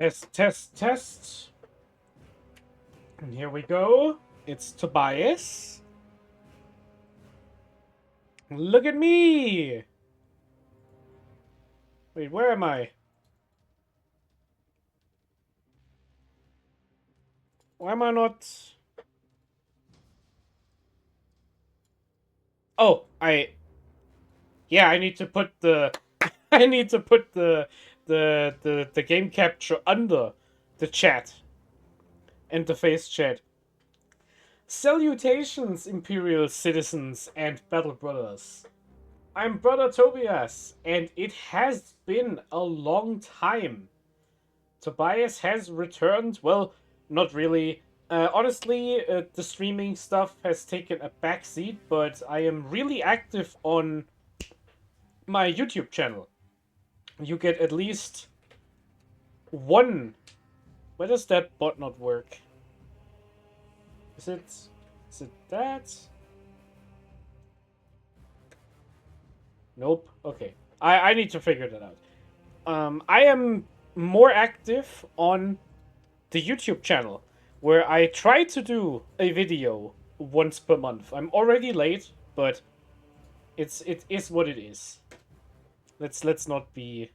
Test, test, test. And here we go. It's Tobias. Look at me! Wait, where am I? Why am I not... Oh, Yeah, I need to put the... I need to put the game capture under the chat. Interface chat. Salutations, Imperial citizens and battle brothers. I'm Brother Tobias, and it has been a long time. Tobias has returned. Well, not really. Honestly, the streaming stuff has taken a backseat, but I am really active on my YouTube channel. You get at least one. Why does that bot not work? Is it that? Nope. Okay. I need to figure that out. I am more active on the YouTube channel, where I try to do a video once per month. I'm already late, but it is what it is. Let's not be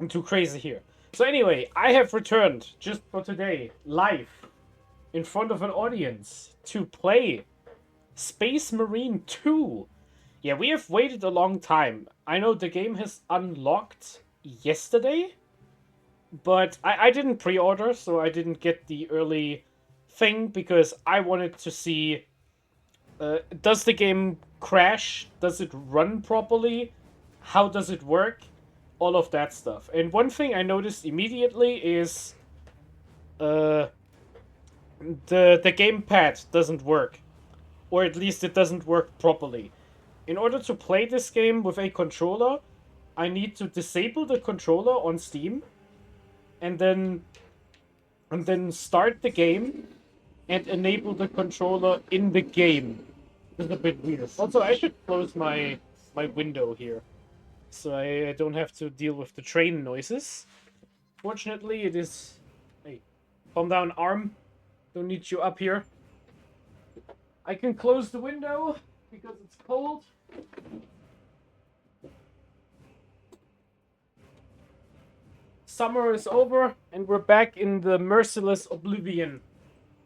too crazy here. So anyway, I have returned just for today, live, in front of an audience, to play Space Marine 2. Yeah, we have waited a long time. I know the game has unlocked yesterday, but I didn't pre-order, so I didn't get the early thing, because I wanted to see, does the game crash? Does it run properly? How does it work? All of that stuff. And one thing I noticed immediately is the gamepad doesn't work. Or at least it doesn't work properly. In order to play this game with a controller, I need to disable the controller on Steam, and then start the game and enable the controller in the game. This is a bit weird. Also, I should close my window here. so I don't have to deal with the train noises. Fortunately, it is... Hey, calm down, arm. Don't need you up here. I can close the window because it's cold. Summer is over, and we're back in the merciless oblivion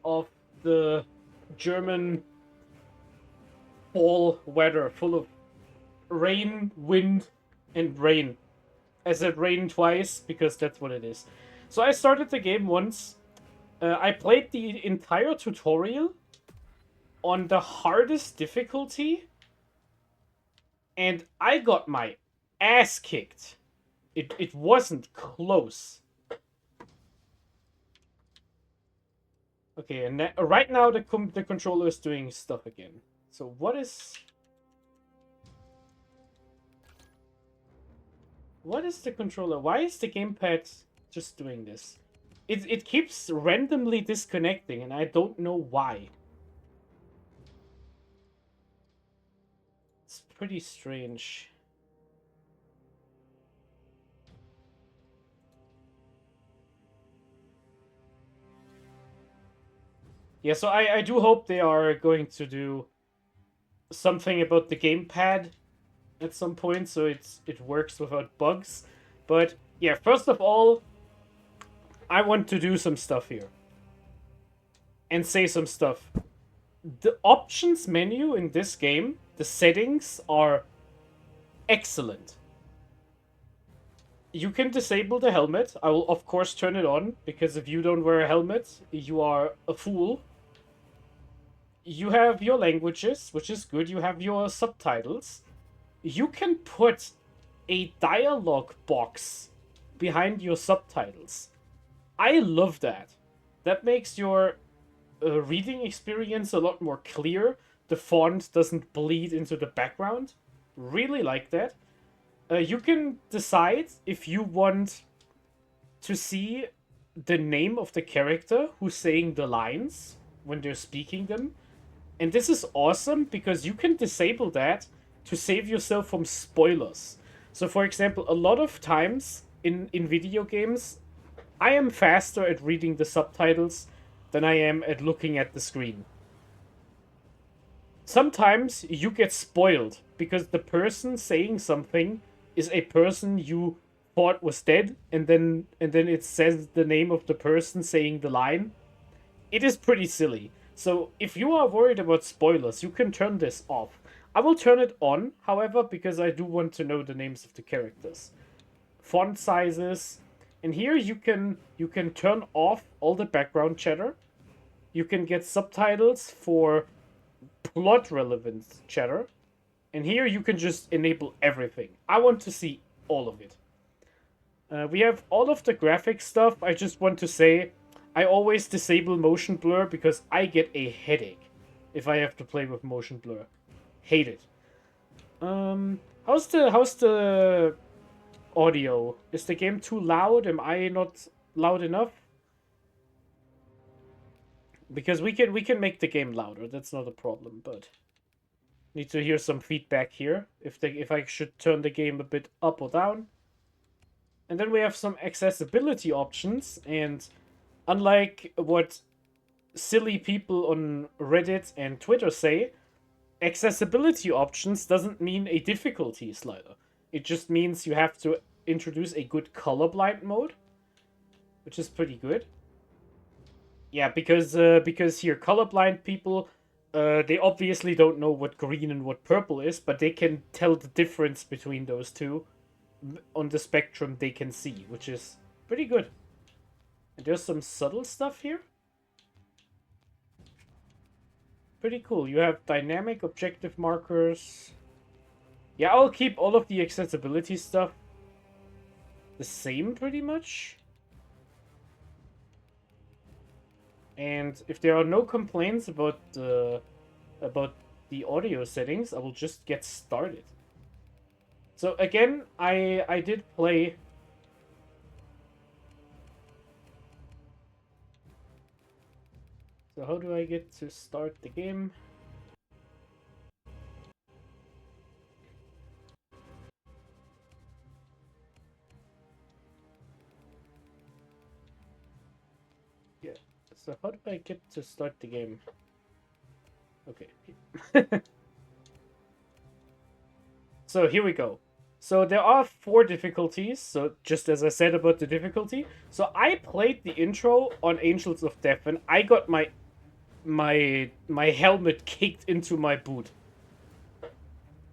of the German fall weather, full of rain, wind, and rain. I said rain twice because that's what it is. So I started the game once. I played the entire tutorial on the hardest difficulty, and I got my ass kicked. It wasn't close. Okay, and right now the controller is doing stuff again. So what is the controller? Why is the gamepad just doing this? It keeps randomly disconnecting, and I don't know why. It's pretty strange. Yeah, so I do hope they are going to do something about the gamepad at some point so it works without bugs. But yeah, first of all, I want to do some stuff here. And say some stuff. The options menu in this game, the settings are excellent. You can disable the helmet. I will of course turn it on, because if you don't wear a helmet, you are a fool. You have your languages, which is good. You have your subtitles. You can put a dialogue box behind your subtitles. I love that. That makes your reading experience a lot more clear. The font doesn't bleed into the background. Really like that. You can decide if you want to see the name of the character who's saying the lines when they're speaking them. And this is awesome because you can disable that to save yourself from spoilers. So for example, a lot of times in video games, I am faster at reading the subtitles than I am at looking at the screen. Sometimes you get spoiled because the person saying something is a person you thought was dead, and then it says the name of the person saying the line. It is pretty silly. So if you are worried about spoilers, you can turn this off. I will turn it on, however, because I do want to know the names of the characters. Font sizes, and here you can turn off all the background chatter. You can get subtitles for plot relevant chatter. And here you can just enable everything. I want to see all of it. We have all of the graphic stuff. I just want to say, I always disable motion blur because I get a headache if I have to play with motion blur. Hate it. How's the audio? Is the game too loud? Am I not loud enough? Because we can make the game louder. That's not a problem, but need to hear some feedback here. If I should turn the game a bit up or down. And then we have some accessibility options, and unlike what silly people on Reddit and Twitter say, accessibility options doesn't mean a difficulty slider. It just means you have to introduce a good colorblind mode, which is pretty good. Yeah, because here colorblind people, they obviously don't know what green and what purple is, but they can tell the difference between those two on the spectrum they can see, which is pretty good. And there's some subtle stuff here. Pretty cool. You have dynamic objective markers. Yeah, I'll keep all of the accessibility stuff the same pretty much. And if there are no complaints about the audio settings, I will just get started. So again, I did play. So how do I get to start the game? Yeah. So how do I get to start the game? Okay. So here we go. So there are 4 difficulties. So just as I said about the difficulty, so I played the intro on Angels of Death, and I got my helmet kicked into my boot.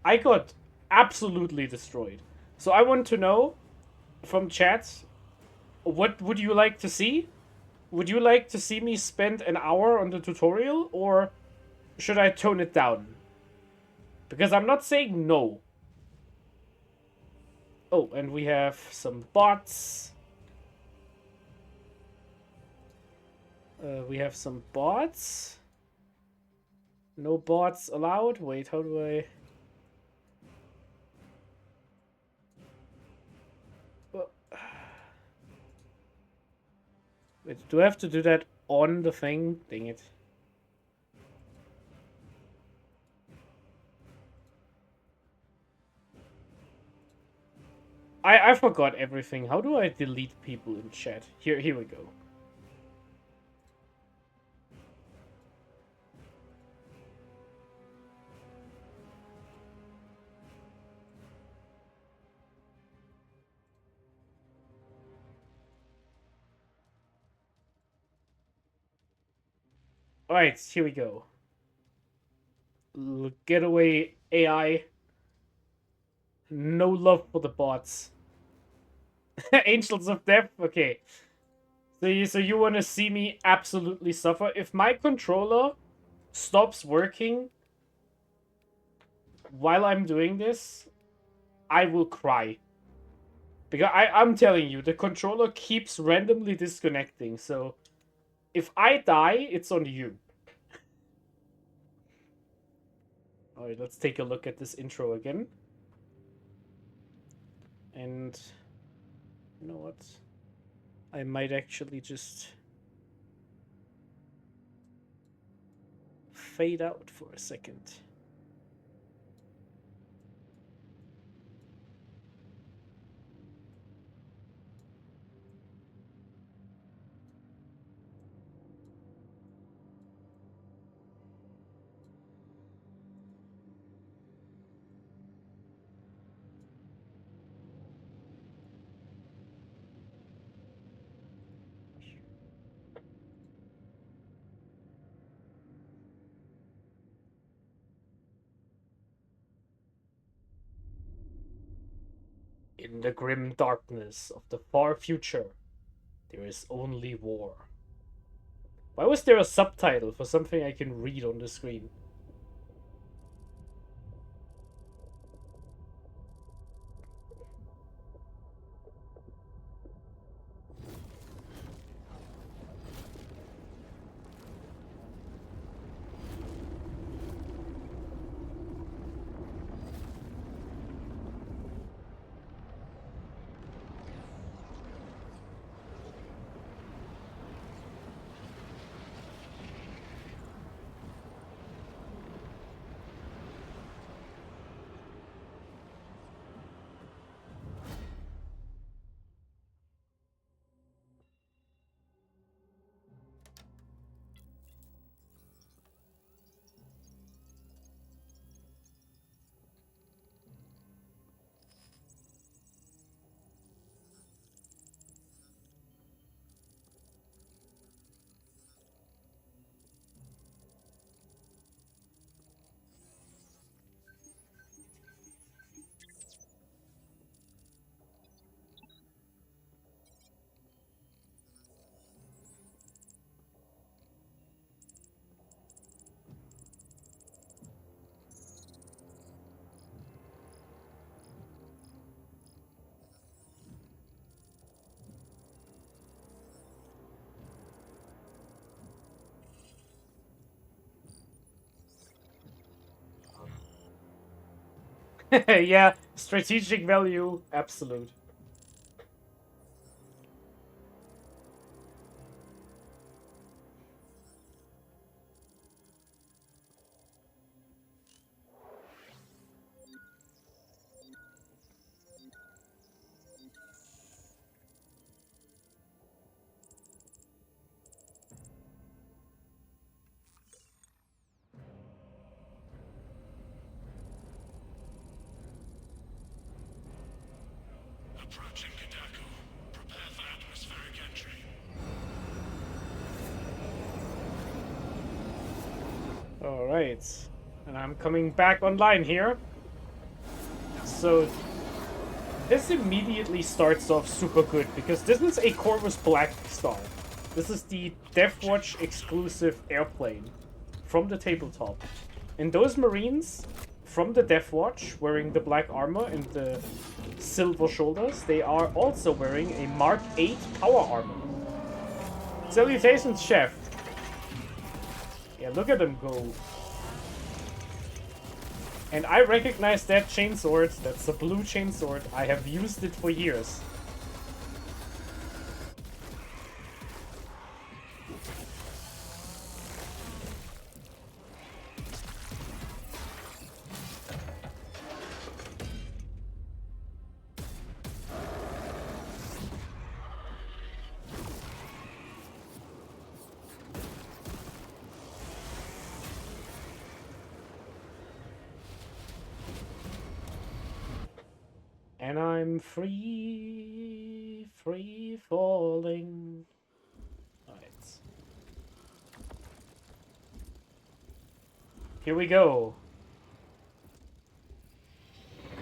I got absolutely destroyed. So I want to know from chat, what would you like to see? Would you like to see me spend an hour on the tutorial, or should I tone it down? Because I'm not saying no. Oh, and we have some bots. We have some bots. No bots allowed. Wait, how do I... Wait, do I have to do that on the thing? Dang it. I forgot everything. How do I delete people in chat? Here we go. Alright, here we go. Get away, AI. No love for the bots. Angels of Death? Okay. So you want to see me absolutely suffer? If my controller stops working while I'm doing this, I will cry. Because I'm telling you, the controller keeps randomly disconnecting, so if I die, it's on you. Alright, let's take a look at this intro again. And you know what? I might actually just fade out for a second. In the grim darkness of the far future, there is only war. Why was there a subtitle for something I can read on the screen? Yeah, strategic value, absolute. Alright. And I'm coming back online here. So this immediately starts off super good, because this is a Corvus Black Star. This is the Deathwatch exclusive airplane from the tabletop. And those Marines from the Deathwatch, wearing the black armor and the silver shoulders, they are also wearing a Mark 8 power armor. Salutations, Chef. Yeah, look at them go. And I recognize that chainsword. That's a blue chainsword. I have used it for years. And I'm free falling. Alright. Here we go.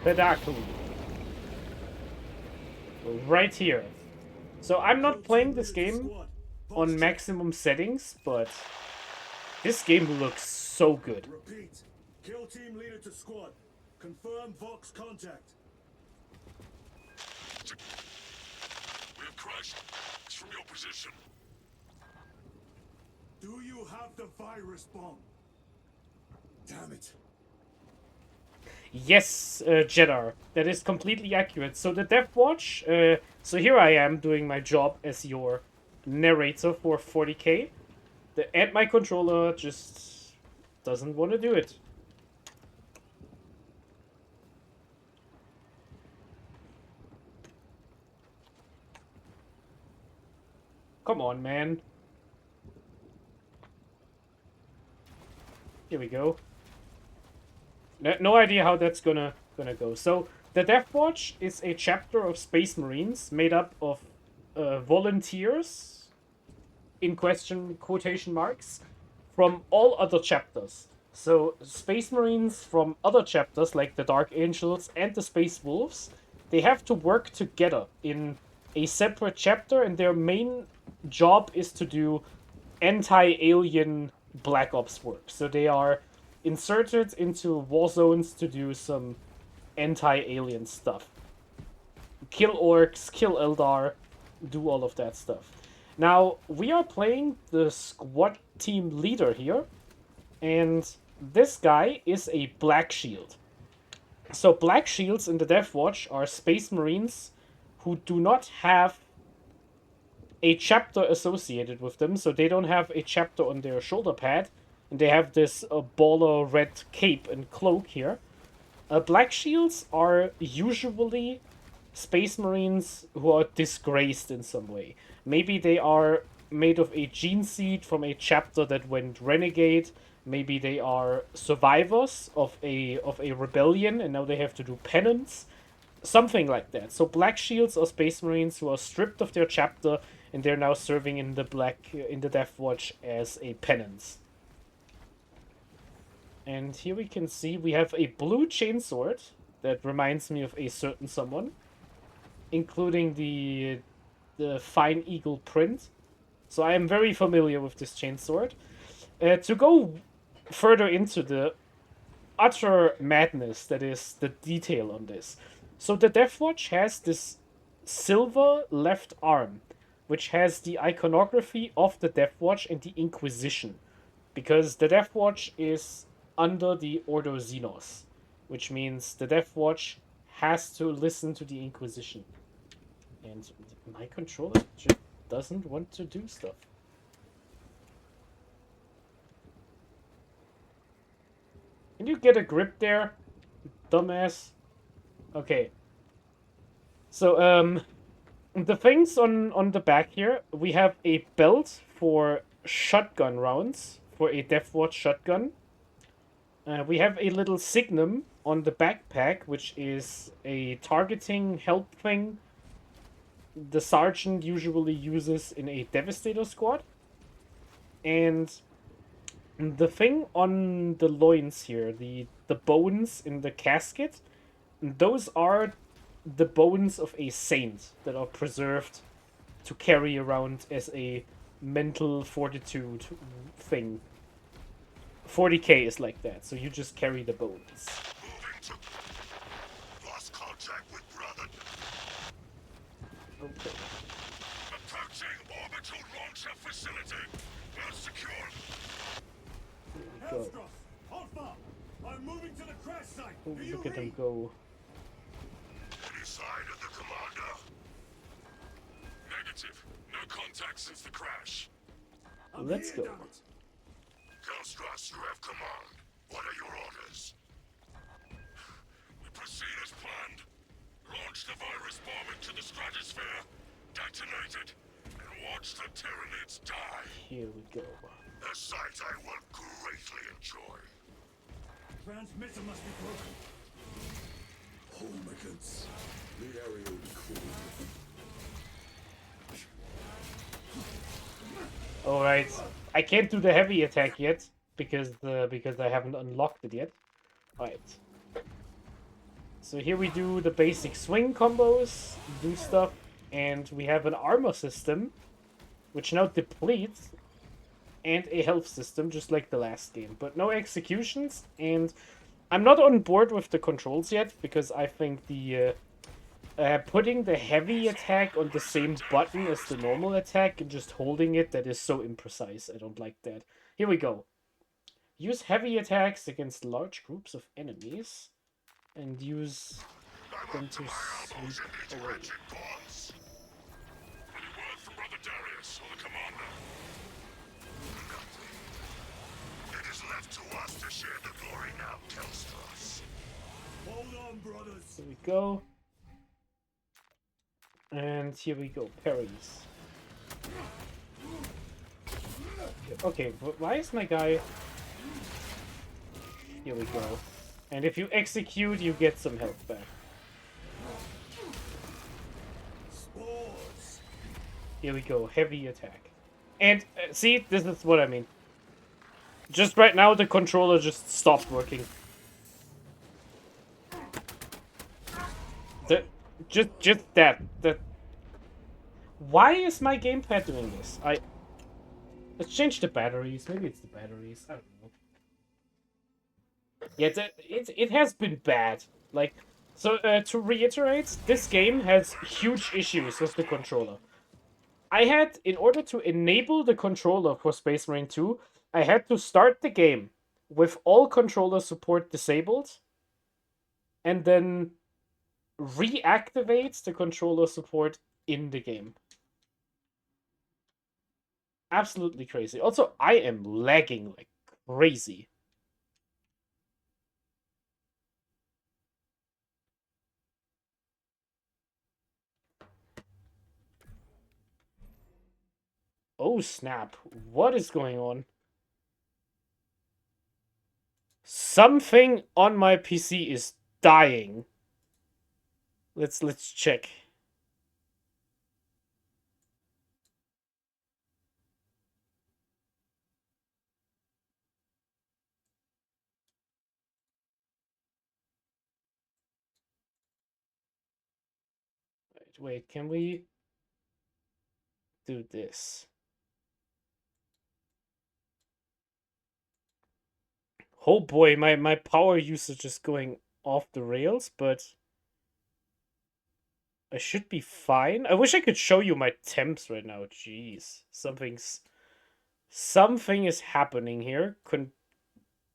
Pedaku. Right here. So I'm not playing this game on maximum settings, but this game looks so good. Repeat. Kill team leader to squad. Confirm Vox contact. We have crashed. It's from your position. Do you have the virus bomb? Damn it. Yes, Jeddah. That is completely accurate. So the Deathwatch, so here I am doing my job as your narrator for 40k. And my controller just doesn't want to do it. Come on, man. Here we go. No idea how that's gonna go. So the Deathwatch is a chapter of Space Marines made up of volunteers, in quotation marks, from all other chapters. So Space Marines from other chapters like the Dark Angels and the Space Wolves, they have to work together in a separate chapter, and their main job is to do anti-alien Black Ops work. So they are inserted into war zones to do some anti-alien stuff. Kill orcs, kill Eldar, do all of that stuff. Now, we are playing the squad team leader here, and this guy is a Black Shield. So Black Shields in the Deathwatch are Space Marines who do not have a chapter associated with them, so they don't have a chapter on their shoulder pad, and they have this baller red cape and cloak here. Black Shields are usually Space Marines who are disgraced in some way. Maybe they are made of a gene seed from a chapter that went renegade. Maybe they are survivors of a rebellion, and now they have to do penance. Something like that. So Black Shields are Space Marines who are stripped of their chapter, and they're now serving in the Deathwatch as a penance. And here we can see we have a blue chainsword that reminds me of a certain someone, including the Fine Eagle print. So I am very familiar with this chainsword. To go further into the utter madness that is the detail on this. So the Deathwatch has this silver left arm, which has the iconography of the Deathwatch and the Inquisition, because the Deathwatch is under the Ordo Xenos, which means the Deathwatch has to listen to the Inquisition. And my controller just doesn't want to do stuff. Can you get a grip there, dumbass? Okay. So, the things on the back here, we have a belt for shotgun rounds, for a Deathwatch shotgun. We have a little signum on the backpack, which is a targeting help thing the sergeant usually uses in a Devastator squad. And the thing on the loins here, the bones in the casket, those are the bones of a saint that are preserved to carry around as a mental fortitude thing. 40k is like that, so you just carry the bones. Moving to... Lost contact with brother. Okay. Approaching orbital launcher facility. Well secured. Go. Hellstross, Alpha! I'm moving to the crash site. Oh, Do you look at them read? go. Any sign of the commander? Negative. No contact since the crash. I'm Let's here, go. damn it. Hellstross, you have command. What are your orders? We proceed as planned. Launch the virus bomb into the stratosphere. Detonate it. And watch the Tyranids die. Here we go. A sight I will greatly enjoy. Transmitter must be broken. Home against the area will be cool. Alright. I can't do the heavy attack yet because I haven't unlocked it yet. Alright. So here we do the basic swing combos, do stuff, and we have an armor system which now depletes, and a health system just like the last game, but no executions. And I'm not on board with the controls yet because I think the putting the heavy attack on the same button as the normal attack and just holding it, that is so imprecise. I don't like that. Here we go. Use heavy attacks against large groups of enemies and use them to sweep away. Any word from Brother Darius or the commander? Nothing. It is left to us to share the glory now, Hellstross. Hold on, brothers. Here we go. And here we go, parries. Okay, why is my guy... Here we go. And if you execute, you get some health back. Spores. Here we go, heavy attack. And, see, this is what I mean. Just right now, the controller just stopped working. Just that. Why is my gamepad doing this? Let's change the batteries. Maybe it's the batteries. I don't know. Yeah, it has been bad. Like, so to reiterate, this game has huge issues with the controller. In order to enable the controller for Space Marine 2, I had to start the game with all controller support disabled, and then reactivate the controller support in the game. Absolutely crazy. Also, I am lagging like crazy. Oh snap. What is going on? Something on my PC is dying. Let's check. Wait, can we do this? Oh boy, my power usage is going off the rails, but I should be fine. I wish I could show you my temps right now. Jeez. Something is happening here.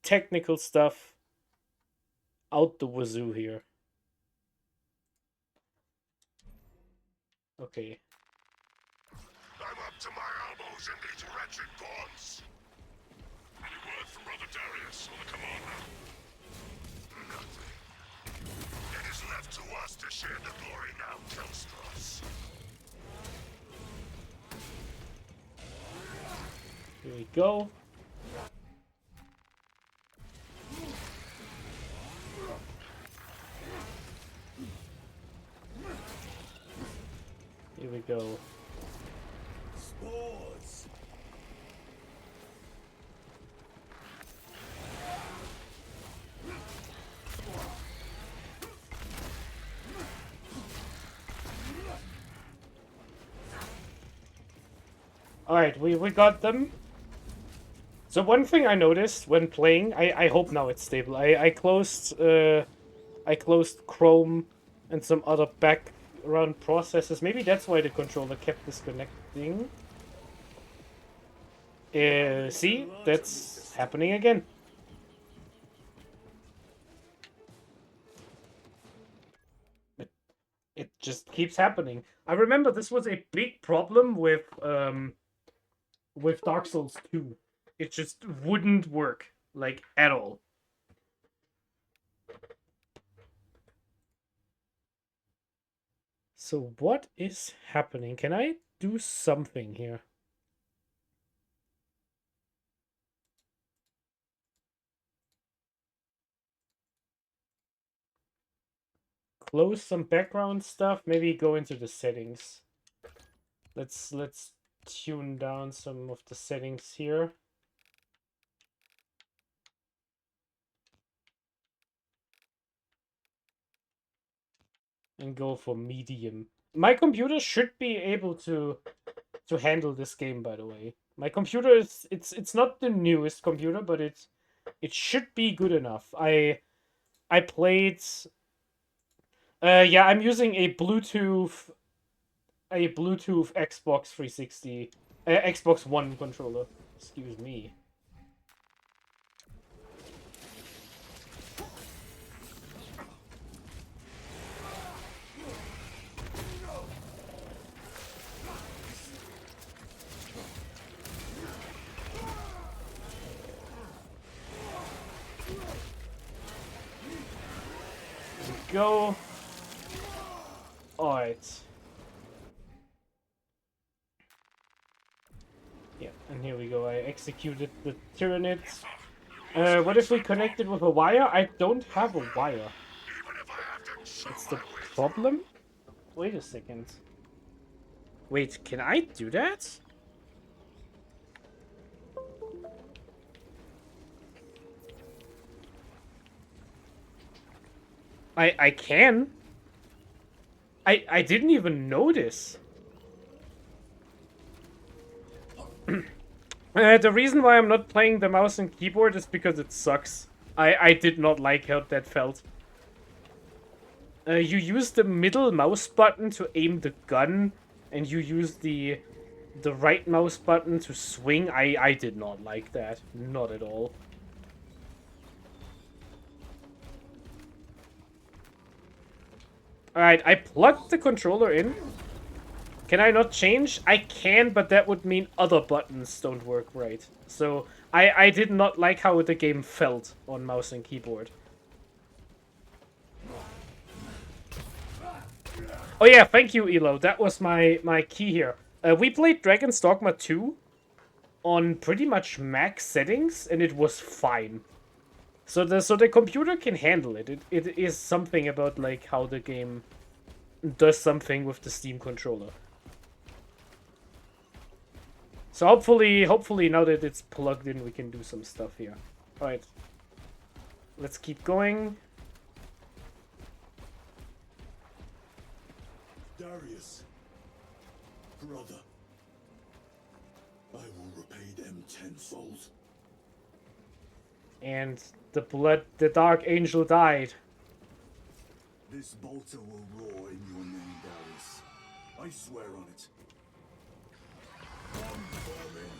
Technical stuff out the wazoo here. Okay. I'm up to my elbows in these wretched bonds. Any word from Brother Darius or the commander? Nothing. It is left to us to share the glory now, Hellstross. Here we go. Here we spores. Alright, we got them. So one thing I noticed when playing, I hope now it's stable. I closed Chrome and some other background processes. Maybe that's why the controller kept disconnecting. See? That's happening again. It just keeps happening. I remember this was a big problem with Dark Souls 2. It just wouldn't work, like, at all. So what is happening? Can I do something here? Close some background stuff, maybe go into the settings. Let's tune down some of the settings here. And go for medium. My computer should be able to handle this game, by the way. My computer is it's not the newest computer, but it should be good enough. I played yeah, I'm using a Bluetooth Xbox 360 Xbox One controller. Excuse me. Go. Alright. Yeah, and here we go. I executed the Tyranids. What if we connect it with a wire? I don't have a wire. That's the problem? Wait a second. Wait, can I do that? I can. I didn't even notice. The reason why I'm not playing the mouse and keyboard is because it sucks. I did not like how that felt. You use the middle mouse button to aim the gun, and you use the right mouse button to swing. I did not like that. Not at all. Alright, I plugged the controller in. Can I not change? I can, but that would mean other buttons don't work right. So, I did not like how the game felt on mouse and keyboard. Oh yeah, thank you, Elo. That was my key here. We played Dragon's Dogma 2 on pretty much max settings, and it was fine. So the computer can handle it. It is something about like how the game does something with the Steam controller. So hopefully now that it's plugged in, we can do some stuff here. All right, let's keep going. Darius, brother, I will repay them tenfold. And the Dark Angel died. This bolter will roar in your name, Darius. I swear on it. One vermin.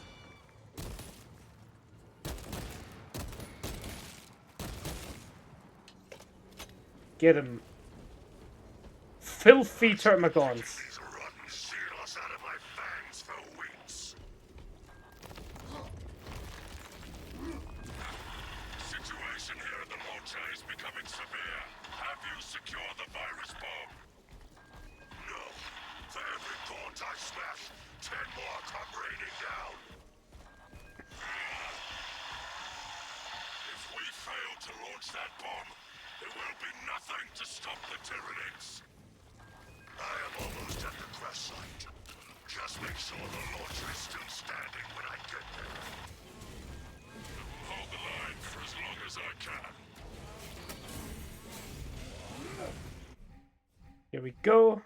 Get him. Filthy termagants. These rotten seals out of my fangs for weeks. Situation here at the Mocha is becoming severe. Have you secured the virus bomb? No. For every gaunt I smash, 10 more come raining down. If we fail to launch that bomb, there will be nothing to stop the Tyranids. I am almost at the crash site. Just make sure The launcher is still standing when I get there. Hold the line for as long as I can. Here we go.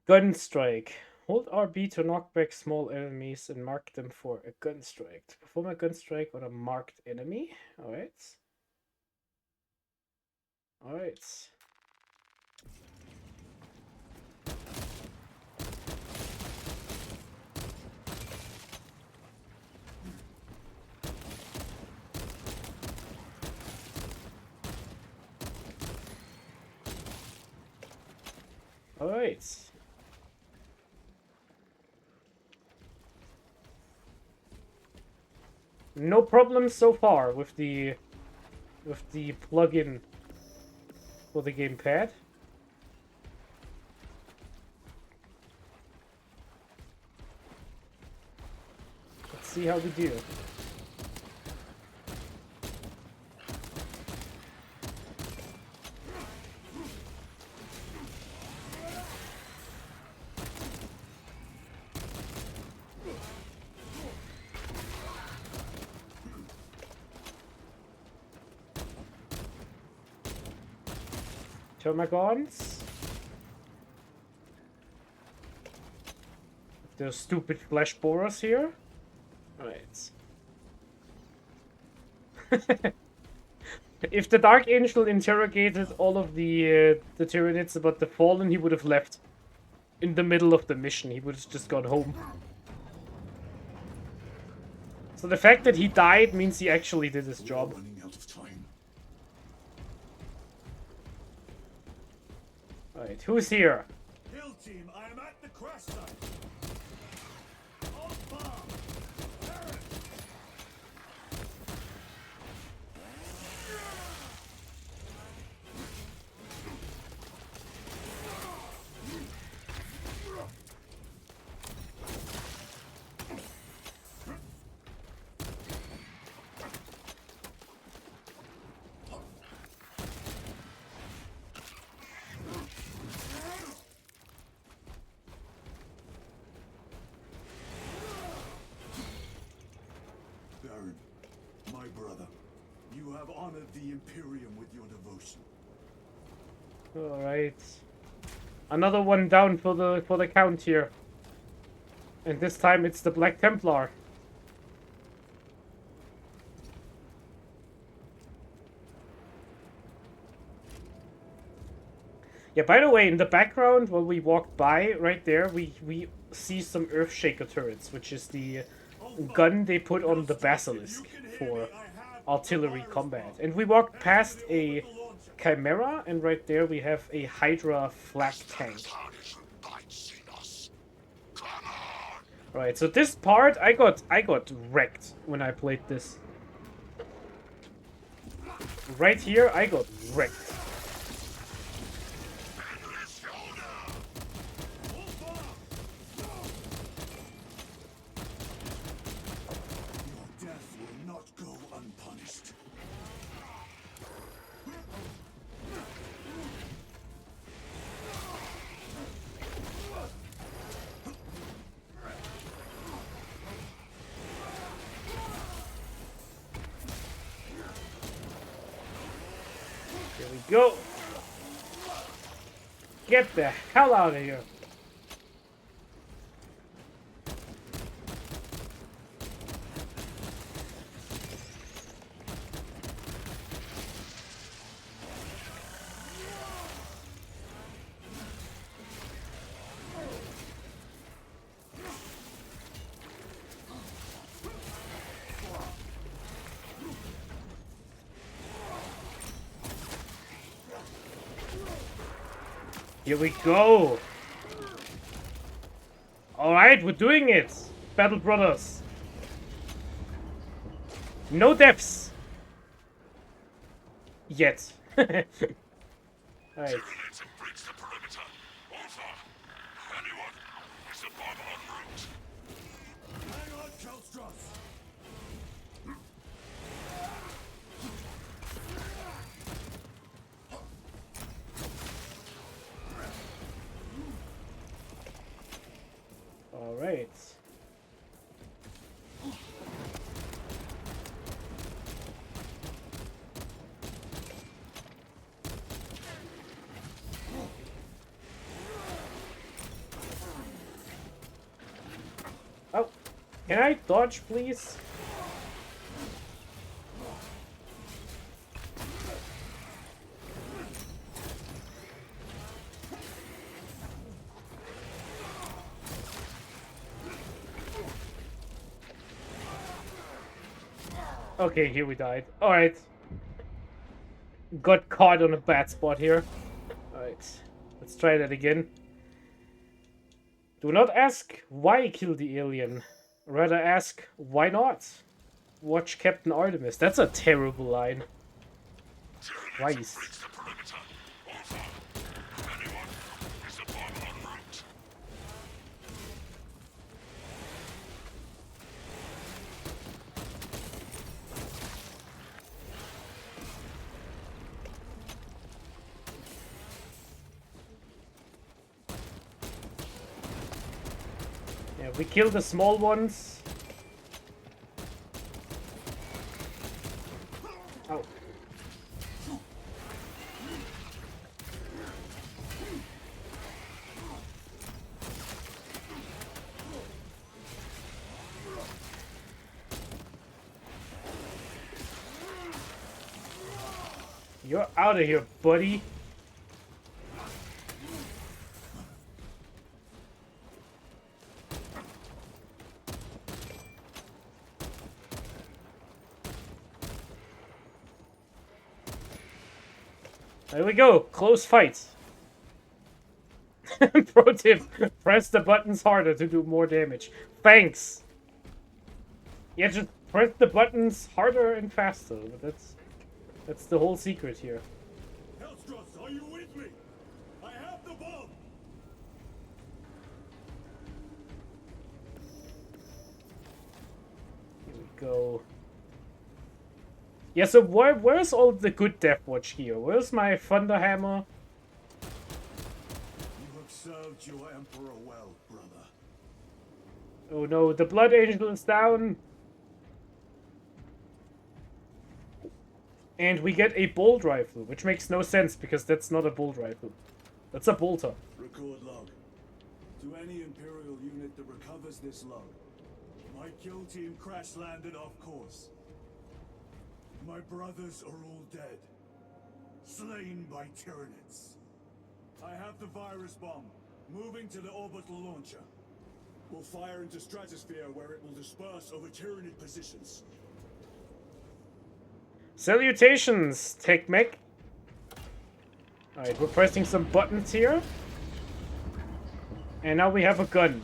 Gun strike. Hold RB to knock back small enemies and mark them for a gun strike. To perform a gun strike on a marked enemy. Alright. Alright. Alright. No problems so far with the plugin for the gamepad. Let's see how we do. Termagants. Those stupid flesh borers here. Alright. If the Dark Angel interrogated all of the Tyranids about the Fallen, he would have left in the middle of the mission. He would have just gone home. So the fact that he died means he actually did his job. Running out of time. Alright, who's here? Kill team, I am at the crash site. On bomb. Aaron. Baron, my brother, you have honored the Imperium with your devotion. Alright. Another one down for the count here. And this time it's the Black Templar. Yeah, by the way, in the background, when we walked by, right there, we see some Earthshaker turrets, which is the gun they put on the Basilisk for artillery combat. And we walked past a Chimera, and right there we have a Hydra flak tank. Right, so this part, I got wrecked when I played this. Right here, I got wrecked. Your death will not go unpunished. Here we go. Get the hell out of here. Here we go. Alright, we're doing it. Battle Brothers. No deaths. Yet. Alright. Tyranids have breached the perimeter. Over. Anyone? Is a bomb en route? Hang on, Kelstros. Alright. Oh, can I dodge, please? Okay, here we died. Alright. Got caught on a bad spot here. Alright. Let's try that again. Do not ask why kill the alien. Rather ask why not. Watch Captain Artemis. That's a terrible line. Christ. Yeah, we kill the small ones. Oh. You're out of here, buddy. There we go. Close fight. Pro tip. Press the buttons harder to do more damage. Thanks. Yeah, just press the buttons harder and faster. That's the whole secret here. Hellstross, are you with me? I have the bomb! Here we go. Yeah, so where's all the good Death Watch here? Where's my Thunder Hammer? You have served your Emperor well, brother. Oh no, the Blood Angel is down. And we get a bolt rifle, which makes no sense because that's not a bolt rifle. That's a bolter. Record log. To any Imperial unit that recovers this log, my kill team crash landed off course. My brothers are all dead, slain by Tyranids. I have the virus bomb, moving to the orbital launcher. We'll fire into stratosphere where it will disperse over Tyranid positions. Salutations, Tech Mech. Alright, we're pressing some buttons here. And now we have a gun.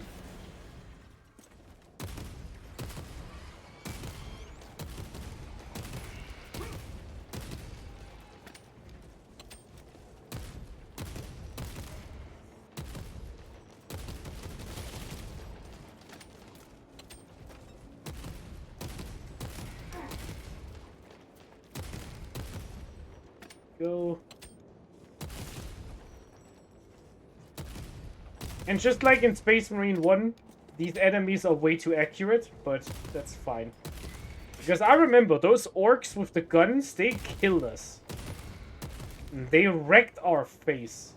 Go. And just like in Space Marine 1, these enemies are way too accurate, but that's fine. Because I remember, those orcs with the guns, they killed us. They wrecked our face.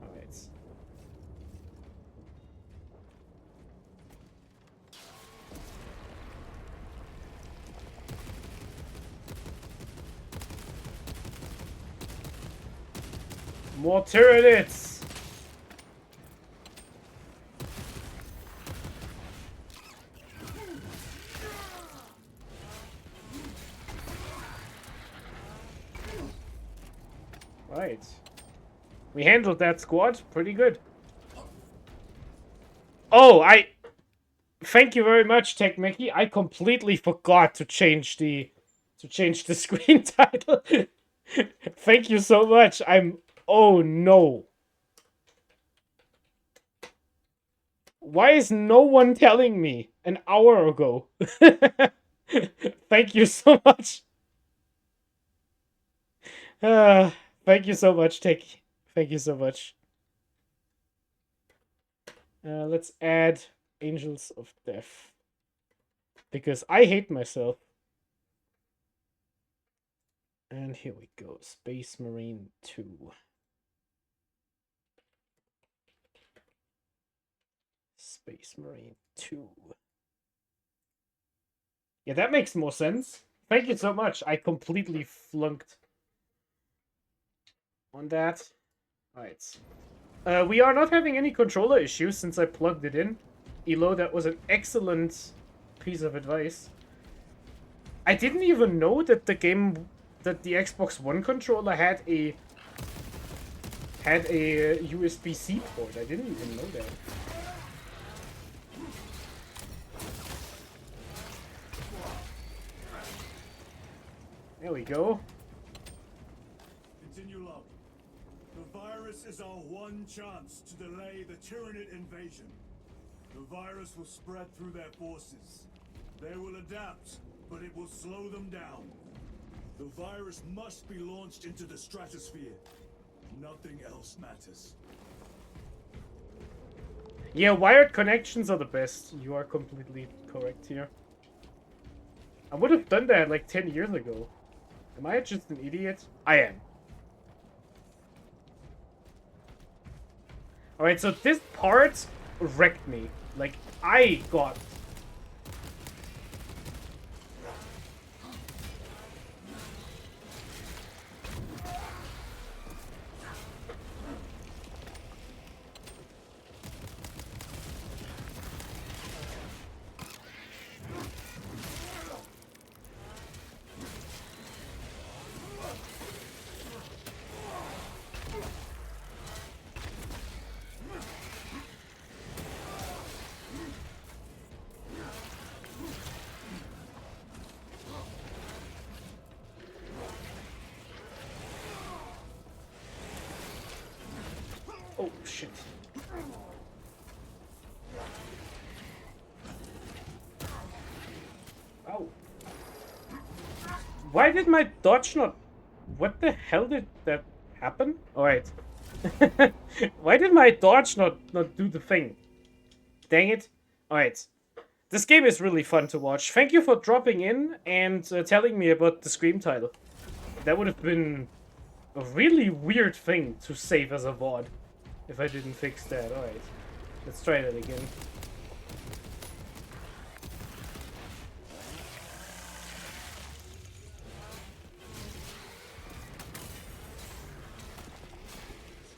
Alright. More Tyranids! Right. We handled that squad pretty good. Oh, thank you very much, Tech Mickey. I completely forgot to change the screen title. Thank you so much. Oh no. Why is no one telling me an hour ago? Thank you so much. Thank you so much, Tech. Thank you so much. Let's add Angels of Death. Because I hate myself. And here we go. Space Marine 2. Space Marine 2. Yeah, that makes more sense. Thank you so much. I completely flunked on that. Alright. We are not having any controller issues since I plugged it in. Elo, that was an excellent piece of advice. I didn't even know that the Xbox One controller had a USB-C port. I didn't even know that. There we go. Continue log. The virus is our one chance to delay the Tyranid invasion. The virus will spread through their forces. They will adapt, but it will slow them down. The virus must be launched into the stratosphere. Nothing else matters. Yeah, wired connections are the best. You are completely correct here. I would have done that like 10 years ago. Am I just an idiot? I am. Alright, so this part wrecked me. Like, I got... Oh, shit. Ow. Why did my dodge not... What the hell did that happen? Alright. Why did my dodge not do the thing? Dang it. Alright. This game is really fun to watch. Thank you for dropping in and telling me about the Scream title. That would have been a really weird thing to save as a VOD if I didn't fix that. Alright. Let's try that again.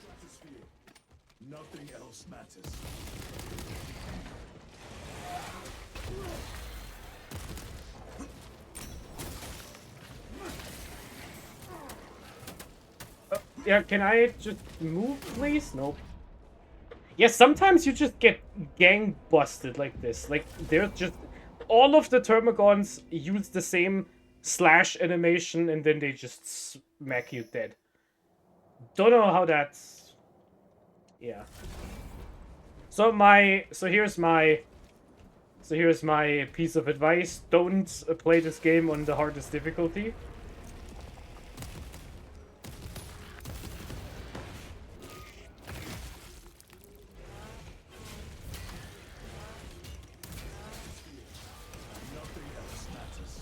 Stratosphere. Nothing else matters. Yeah, can I just move, please? Nope. Yeah, sometimes you just get gang busted like this. Like, they're just... All of the Termagons use the same slash animation and then they just smack you dead. Don't know how that's... Yeah. So here's my piece of advice. Don't play this game on the hardest difficulty. Nothing else matters.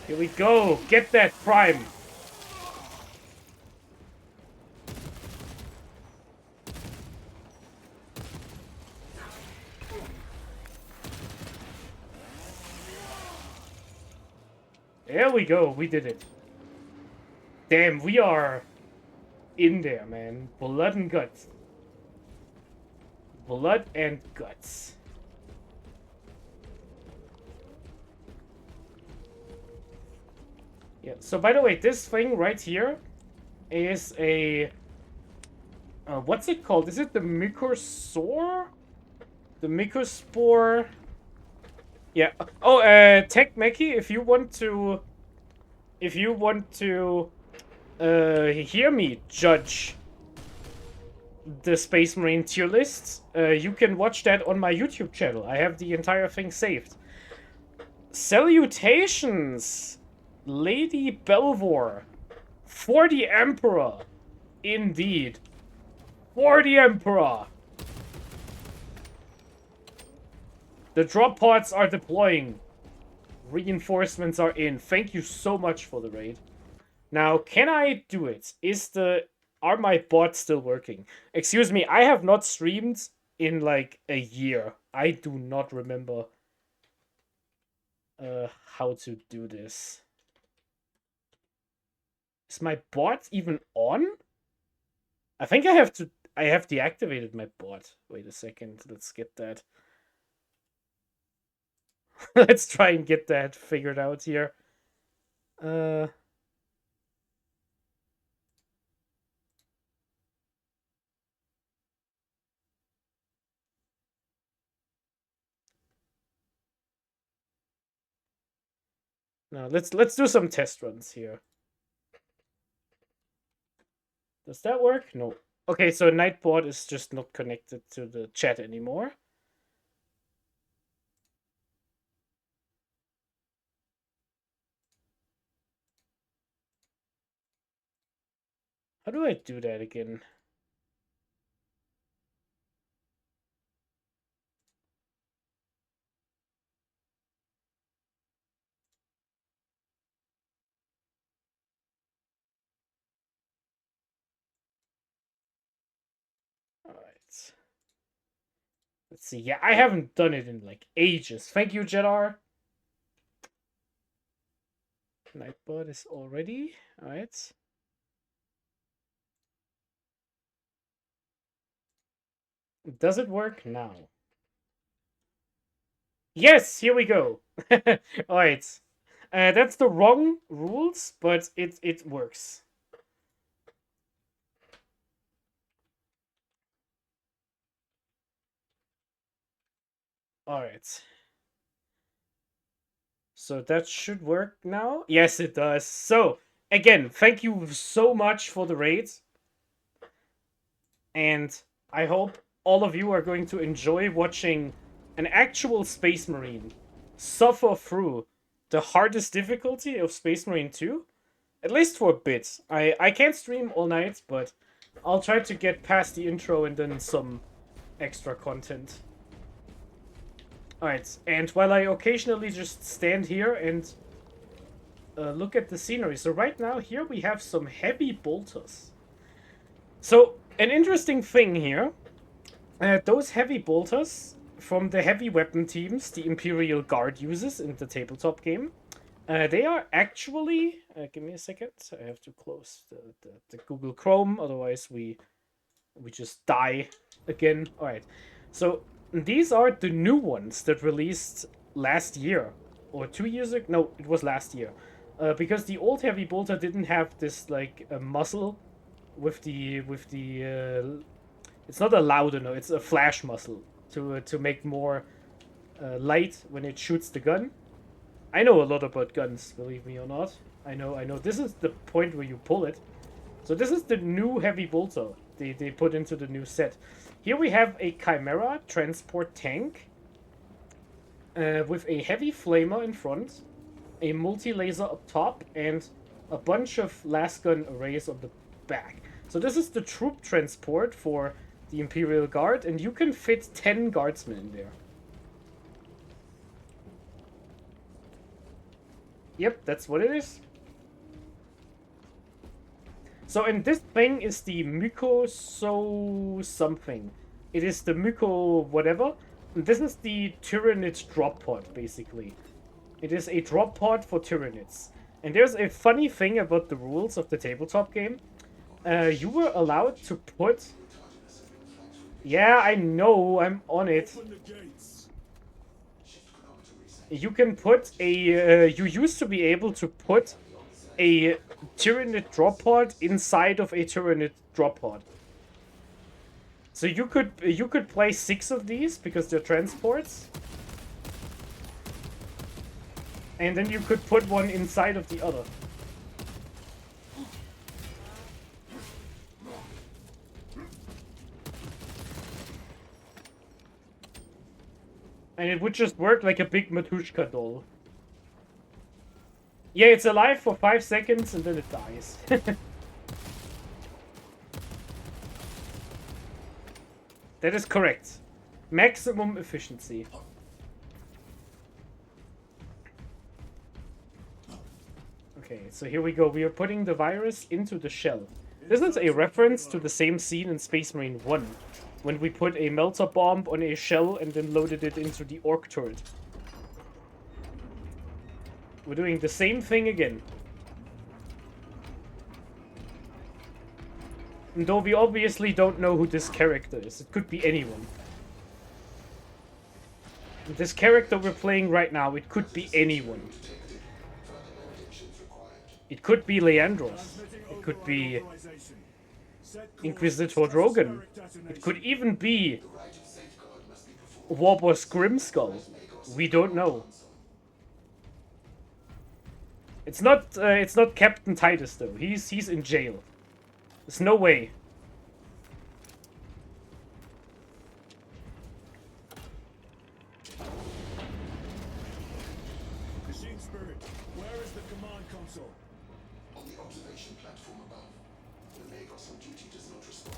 Here we go. Get that prime. There we go. We did it. Damn, we are in there, man. Blood and guts. Blood and guts. Yeah, so by the way, this thing right here is a... what's it called? Is it the Mycosaur? The Mycospore? Yeah. Oh, Tech Meki, if you want to... If you want to... hear me judge the Space Marine tier lists, you can watch that on my YouTube channel. I have the entire thing saved. Salutations, Lady Belvor, for the Emperor. Indeed. For the Emperor. The drop pods are deploying. Reinforcements are in. Thank you so much for the raid. Now, can I do it? Are my bots still working? Excuse me, I have not streamed in like a year. I do not remember how to do this. Is my bot even on? I think I have deactivated my bot. Wait a second, let's get that. Let's try and get that figured out here. Now let's do some test runs here. Does that work? No. Okay, so Nightbot is just not connected to the chat anymore. How do I do that again? Alright. Let's see. Yeah, I haven't done it in like ages. Thank you, Jedar. Nightbot is already. Alright. Does it work now? Yes, here we go. Alright. That's the wrong rules, but it works. Alright. So that should work now. Yes, it does. So, again, thank you so much for the raid. And I hope all of you are going to enjoy watching an actual Space Marine suffer through the hardest difficulty of Space Marine 2. At least for a bit. I can't stream all night, but I'll try to get past the intro and then some extra content. Alright, and while I occasionally just stand here and look at the scenery. So right now, here we have some heavy bolters. So, an interesting thing here. Those heavy bolters from the heavy weapon teams the Imperial Guard uses in the tabletop game, they are actually... give me a second. I have to close the Google Chrome, otherwise we just die again. Alright, so these are the new ones that released last year. Or 2 years ago? No, it was last year. Because the old heavy bolter didn't have this, like, muzzle with the it's not a louder, no, it's a flash muzzle to make more light when it shoots the gun. I know a lot about guns, believe me or not. I know. This is the point where you pull it. So this is the new heavy bolter they put into the new set. Here we have a Chimera transport tank with a heavy flamer in front, a multi-laser up top, and a bunch of lasgun arrays on the back. So this is the troop transport for the Imperial Guard, and you can fit 10 guardsmen in there. Yep, that's what it is. So, and this thing is the Myco something. It is the Myco whatever. And this is the Tyranids drop pod, basically. It is a drop pod for Tyranids. And there's a funny thing about the rules of the tabletop game. You were allowed to put... Yeah, I know, I'm on it. You can put a... you used to be able to put a Tyranid drop pod inside of a Tyranid drop pod. So you could play 6 of these because they're transports. And then you could put one inside of the other. And it would just work like a big Matushka doll. Yeah, it's alive for 5 seconds and then it dies. That is correct. Maximum efficiency. Okay, so here we go. We are putting the virus into the shell. This is a reference to the same scene in Space Marine 1, when we put a melter bomb on a shell and then loaded it into the orc turret. We're doing the same thing again. And though we obviously don't know who this character is, it could be anyone. This character we're playing right now, it could be anyone. It could be Leandros. It could be Inquisitor Drogon. It could even be Warboss Grimskull. We don't know. It's not Captain Titus though. He's in jail. There's no way. Machine Spirit, where is the command console? On the observation platform above. The Magos on duty does not respond.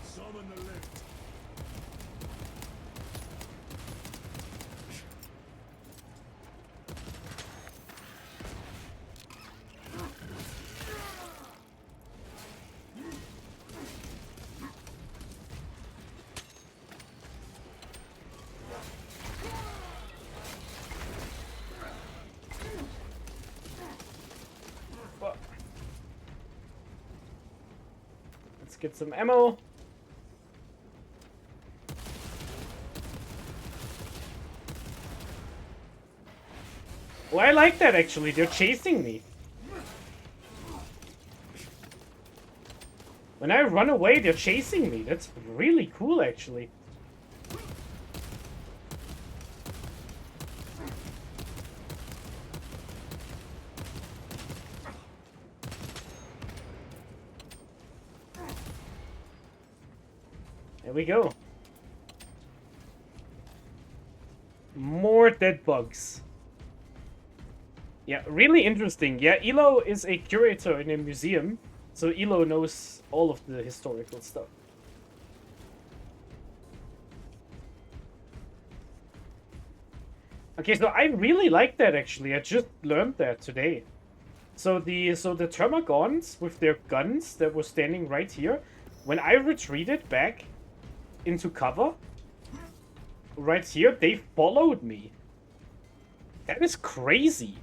Summon the lift. Let's get some ammo. Oh, I like that actually. They're chasing me. When I run away, they're chasing me. That's really cool actually. There we go. More dead bugs. Yeah, really interesting. Yeah, Elo is a curator in a museum, so Elo knows all of the historical stuff. Okay, so I really like that actually. I just learned that today. So the Termagants with their guns that were standing right here, when I retreated back into cover, right here, they followed me. That is crazy.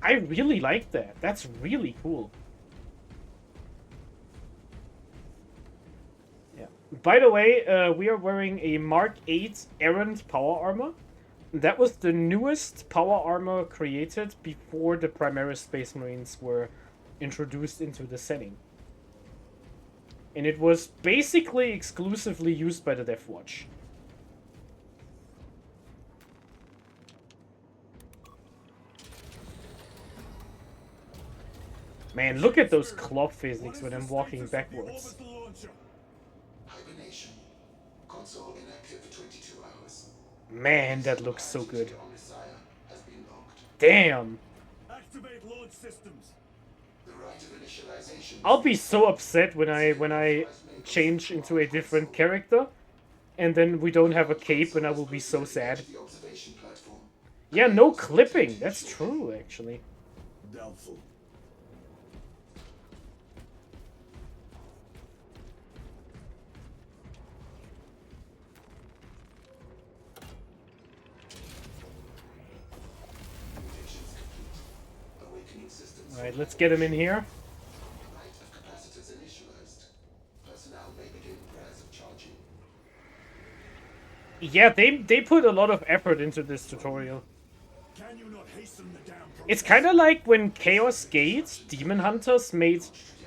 I really like that. That's really cool. Yeah. By the way, we are wearing a Mark 8 Errant power armor. That was the newest power armor created before the Primaris Space Marines were introduced into the setting. And it was basically exclusively used by the Death Watch. Man, look at those claw physics when I'm walking backwards. Hibernation. Console inactive for 22 hours. Man, that looks so good. Has been locked. Damn! Activate launch systems. The right of initialization. I'll be so upset when I change into a different character, and then we don't have a cape, and I will be so sad. The observation platform. Yeah, no clipping. That's true, actually. Doubtful. Mutations complete. Awakening systems. Alright, let's get him in here. Right of capacitors initialized. Personnel may begin prayers of charging. Yeah, they put a lot of effort into this tutorial. Can Can you not hasten the damn process? It's kind of like when Chaos Gate Demon Hunters made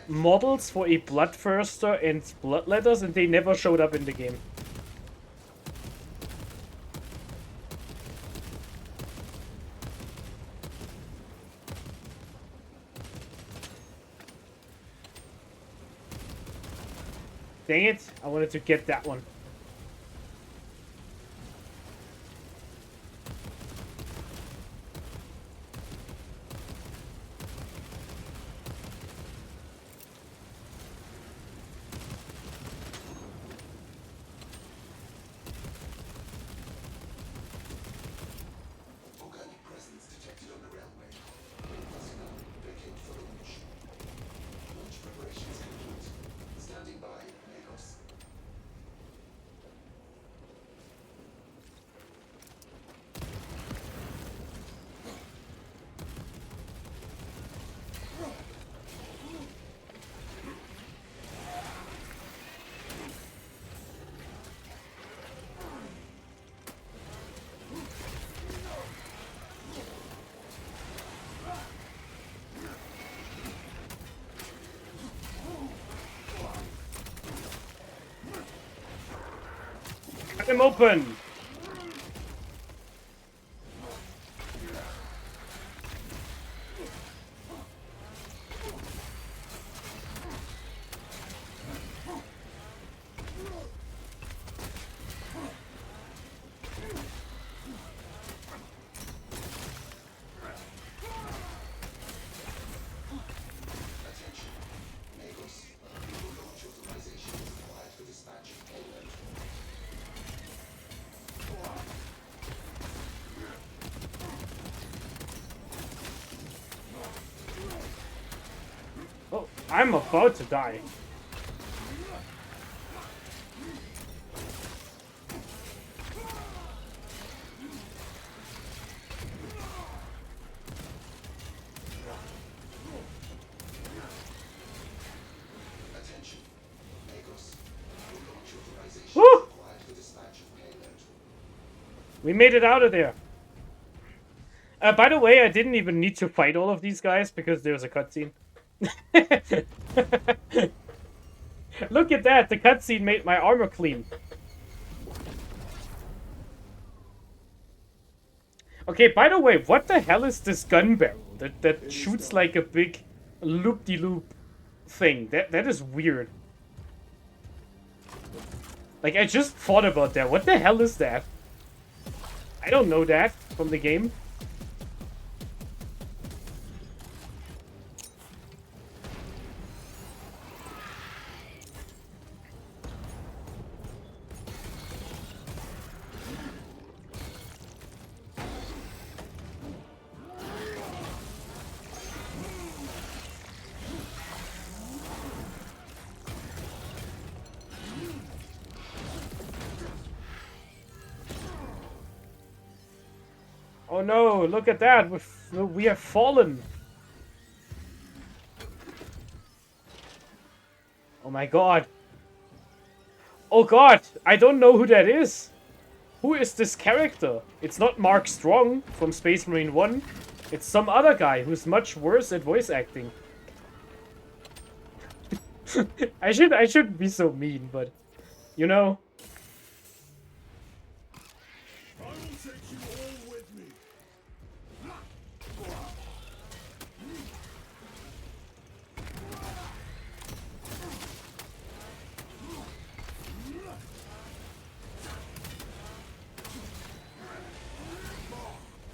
models for a Bloodthirster and Bloodletters, and they never showed up in the game. Dang it, I wanted to get that one. Organic presence detected on the railway. Personnel, vacate for launch. Launch preparations complete. Standing by, Lagos. Cut him open! Attention. Lagos. New launch authorization is required for dispatch of payload. Oh, I'm about to die. Attention. Lagos. New launch authorization Woo! is required for dispatch of payload. We made it out of there. By the way, I didn't even need to fight all of these guys because there was a cutscene. Look at that! The cutscene made my armor clean. Okay, by the way, what the hell is this gun barrel that shoots like a big loop-de-loop thing? That is weird. Like, I just thought about that. What the hell is that? I don't know that from the game. Oh no, look at that. We have fallen. Oh my god. Oh god, I don't know who that is. Who is this character? It's not Mark Strong from Space Marine 1. It's some other guy who's much worse at voice acting. I shouldn't be so mean, but you know. I will take you all with me.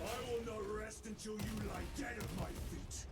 I will not rest until you lie dead at my feet.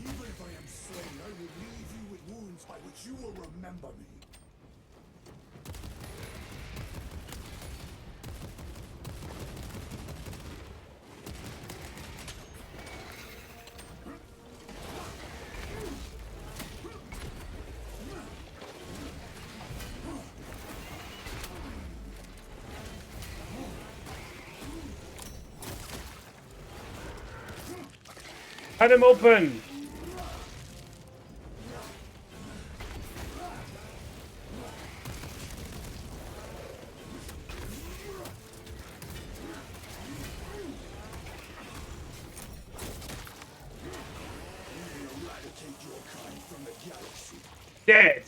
Even if I am slain, I will leave you with wounds by which you will remember me. Cut him open! Dead!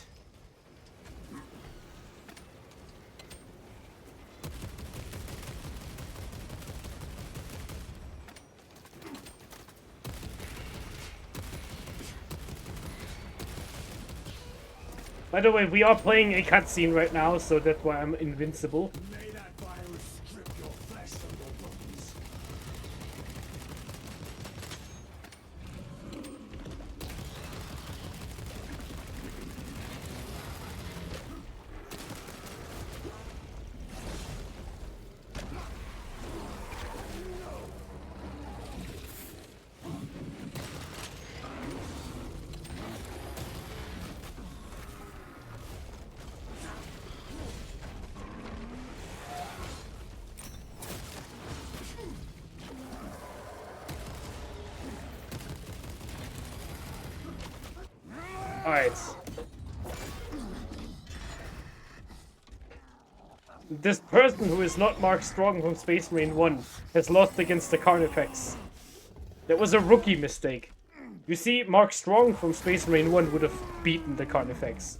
By the way, we are playing a cutscene right now, so that's why I'm invincible. May that virus strip your flesh from your bones. Alright. This person who is not Mark Strong from Space Marine 1 has lost against the Carnifex. That was a rookie mistake. You see, Mark Strong from Space Marine 1 would have beaten the Carnifex.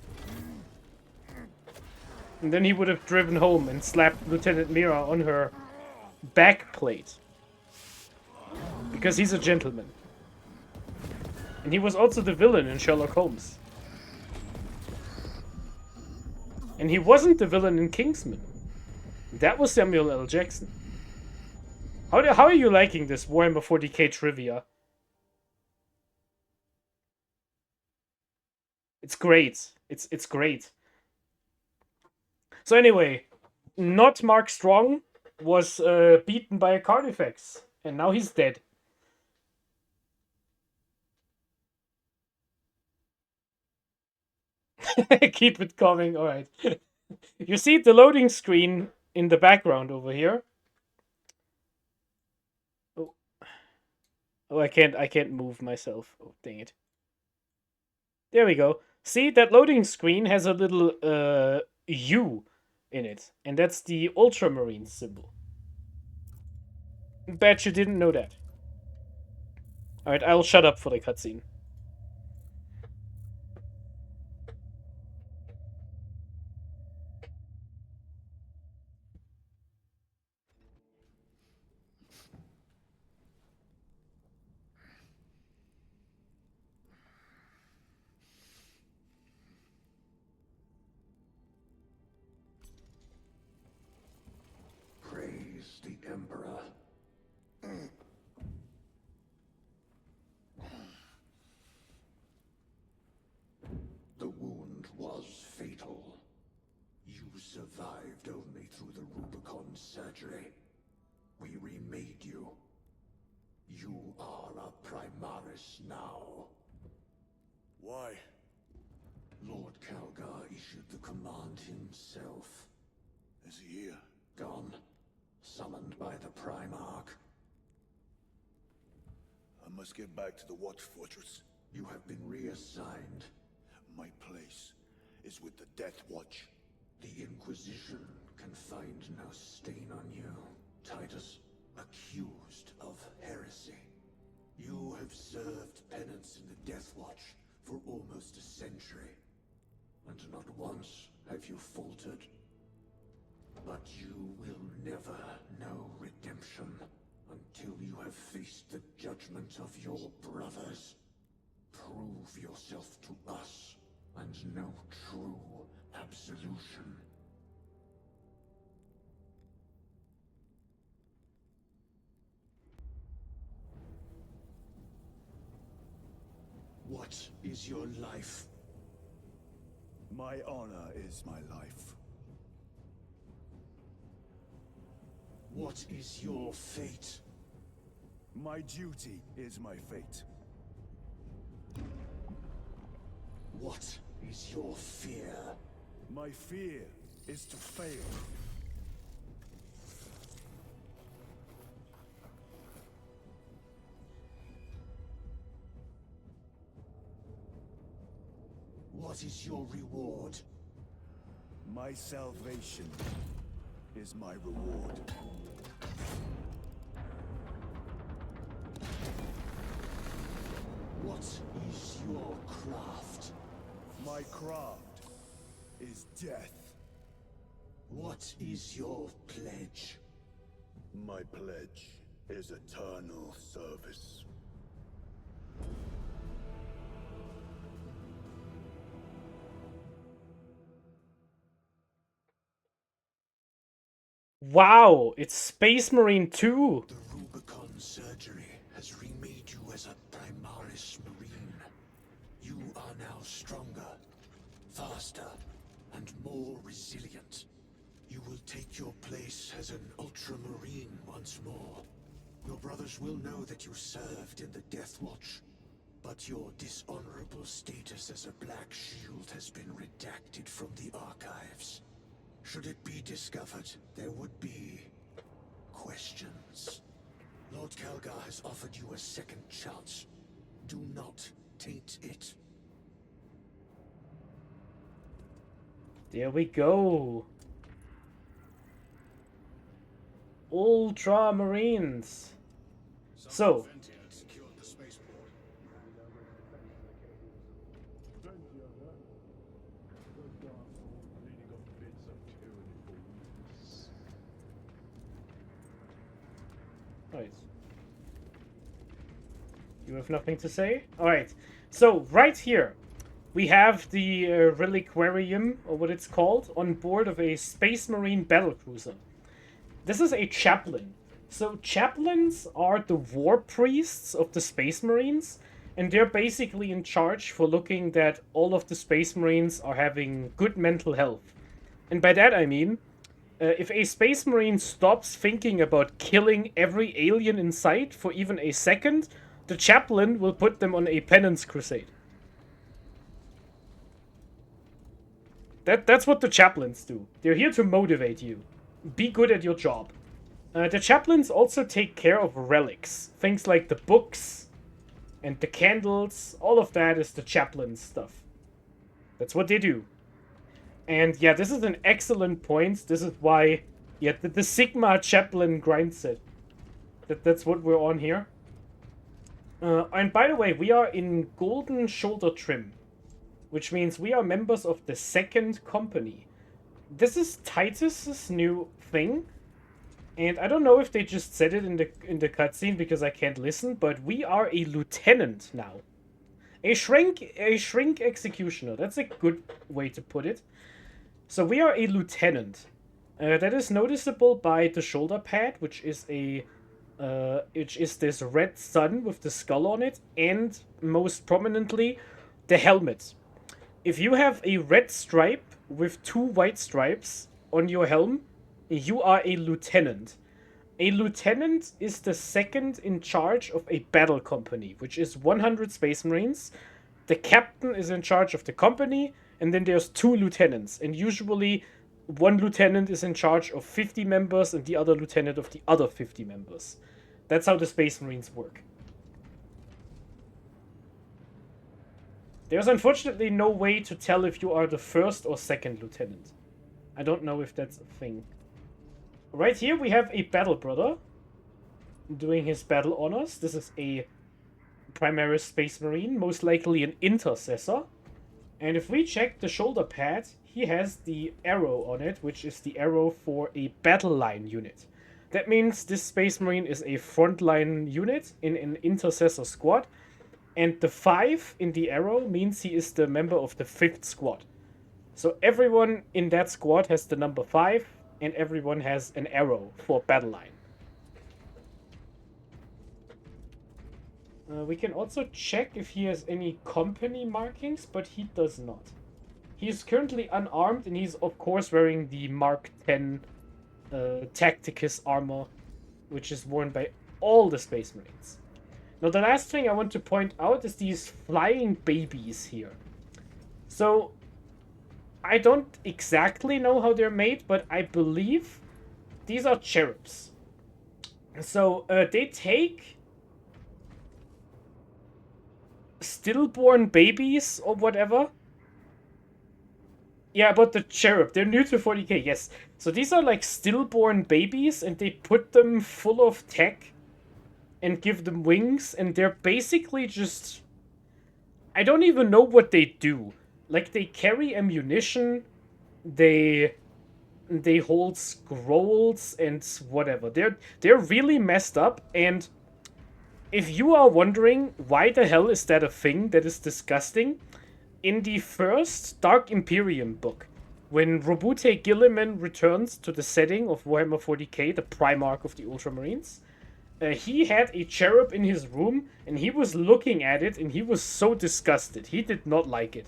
And then he would have driven home and slapped Lieutenant Mira on her back plate. Because he's a gentleman. And he was also the villain in Sherlock Holmes. And he wasn't the villain in Kingsman. That was Samuel L. Jackson. How are you liking this Warhammer 40k trivia? It's great. It's great. So anyway, not Mark Strong was beaten by a Carnifex. And now he's dead. Keep it coming, alright. You see the loading screen in the background over here? Oh, I can't move myself. Oh, dang it. There we go. See, that loading screen has a little U in it. And that's the Ultramarine symbol. Bet you didn't know that. Alright, I'll shut up for the cutscene. Praise the Emperor. The wound was fatal. You survived only through the Rubicon surgery. We remade you. You are a Primaris now. Why? Lord Calgar issued the command himself. Is he here? Gone. Summoned by the Primarch. I must get back to the Watch Fortress. You have been reassigned. My place is with the Death Watch. The Inquisition can find no stain on you, Titus. Accused of heresy. You have served penance in the Death Watch for almost a century. And not once have you faltered. But you will never know redemption until you have faced the judgment of your brothers. Prove yourself to us and know true absolution. What is your life? My honor is my life. What is your fate? My duty is my fate. What is your fear? My fear is to fail. What is your reward? My salvation is my reward. What is your craft? My craft is death. What is your pledge? My pledge is eternal service. Wow, it's Space Marine 2. The Rubicon surgery has remade you as a Primaris Marine. You are now stronger, faster, and more resilient. You will take your place as an Ultramarine once more. Your brothers will know that you served in the Death Watch, but your dishonorable status as a Black Shield has been redacted from the archives. Should it be discovered, there would be questions. Lord Calgar has offered you a second chance. Do not taint it. There we go. Ultramarines. So, right. You have nothing to say? Alright. So, right here, we have the Reliquarium, or what it's called, on board of a Space Marine battlecruiser. This is a chaplain. So chaplains are the war priests of the Space Marines, and they're basically in charge for looking that all of the Space Marines are having good mental health. And by that I mean, if a Space Marine stops thinking about killing every alien in sight for even a second, the chaplain will put them on a penance crusade. That's what the chaplains do. They're here to motivate you. Be good at your job. The chaplains also take care of relics. Things like the books and the candles. All of that is the chaplain stuff. That's what they do. And yeah, this is an excellent point. This is why, yeah, the Sigma chaplain grind set. That's what we're on here. And by the way, we are in golden shoulder trim, which means we are members of the second company. This is Titus's new thing, and I don't know if they just said it in the cutscene because I can't listen, but we are a lieutenant now. A shrink executioner. That's a good way to put it. So we are a lieutenant. That is noticeable by the shoulder pad, which is this red sun with the skull on it, and most prominently, the helmet. If you have a red stripe with 2 white stripes on your helm, you are a lieutenant. A lieutenant is the second in charge of a battle company, which is 100 Space Marines. The captain is in charge of the company, and then there's 2 lieutenants. And usually, one lieutenant is in charge of 50 members and the other lieutenant of the other 50 members. That's how the Space Marines work. There's unfortunately no way to tell if you are the first or second lieutenant. I don't know if that's a thing. Right here we have a battle brother doing his battle honors. This is a Primaris Space Marine, most likely an intercessor. And if we check the shoulder pad, he has the arrow on it, which is the arrow for a battle line unit. That means this Space Marine is a frontline unit in an intercessor squad. And the 5 in the arrow means he is the member of the 5th squad. So everyone in that squad has the number 5, and everyone has an arrow for battle line. We can also check if he has any company markings, but he does not. He is currently unarmed, and he's of course wearing the Mark 10 Tacticus armor, which is worn by all the Space Marines. Now, the last thing I want to point out is these flying babies here. So, I don't exactly know how they're made, but I believe these are cherubs. So, they take stillborn babies or whatever, Yeah, about the cherub. They're new to 40k, yes. So these are like stillborn babies, and they put them full of tech and give them wings, and they're basically just... I don't even know what they do. Like, they carry ammunition, they hold scrolls and whatever. They're really messed up, and if you are wondering why the hell is that a thing that is disgusting, in the first Dark Imperium book, when Robute Gilliman returns to the setting of Warhammer 40k, the Primarch of the Ultramarines, he had a cherub in his room, and he was looking at it, and he was so disgusted. He did not like it.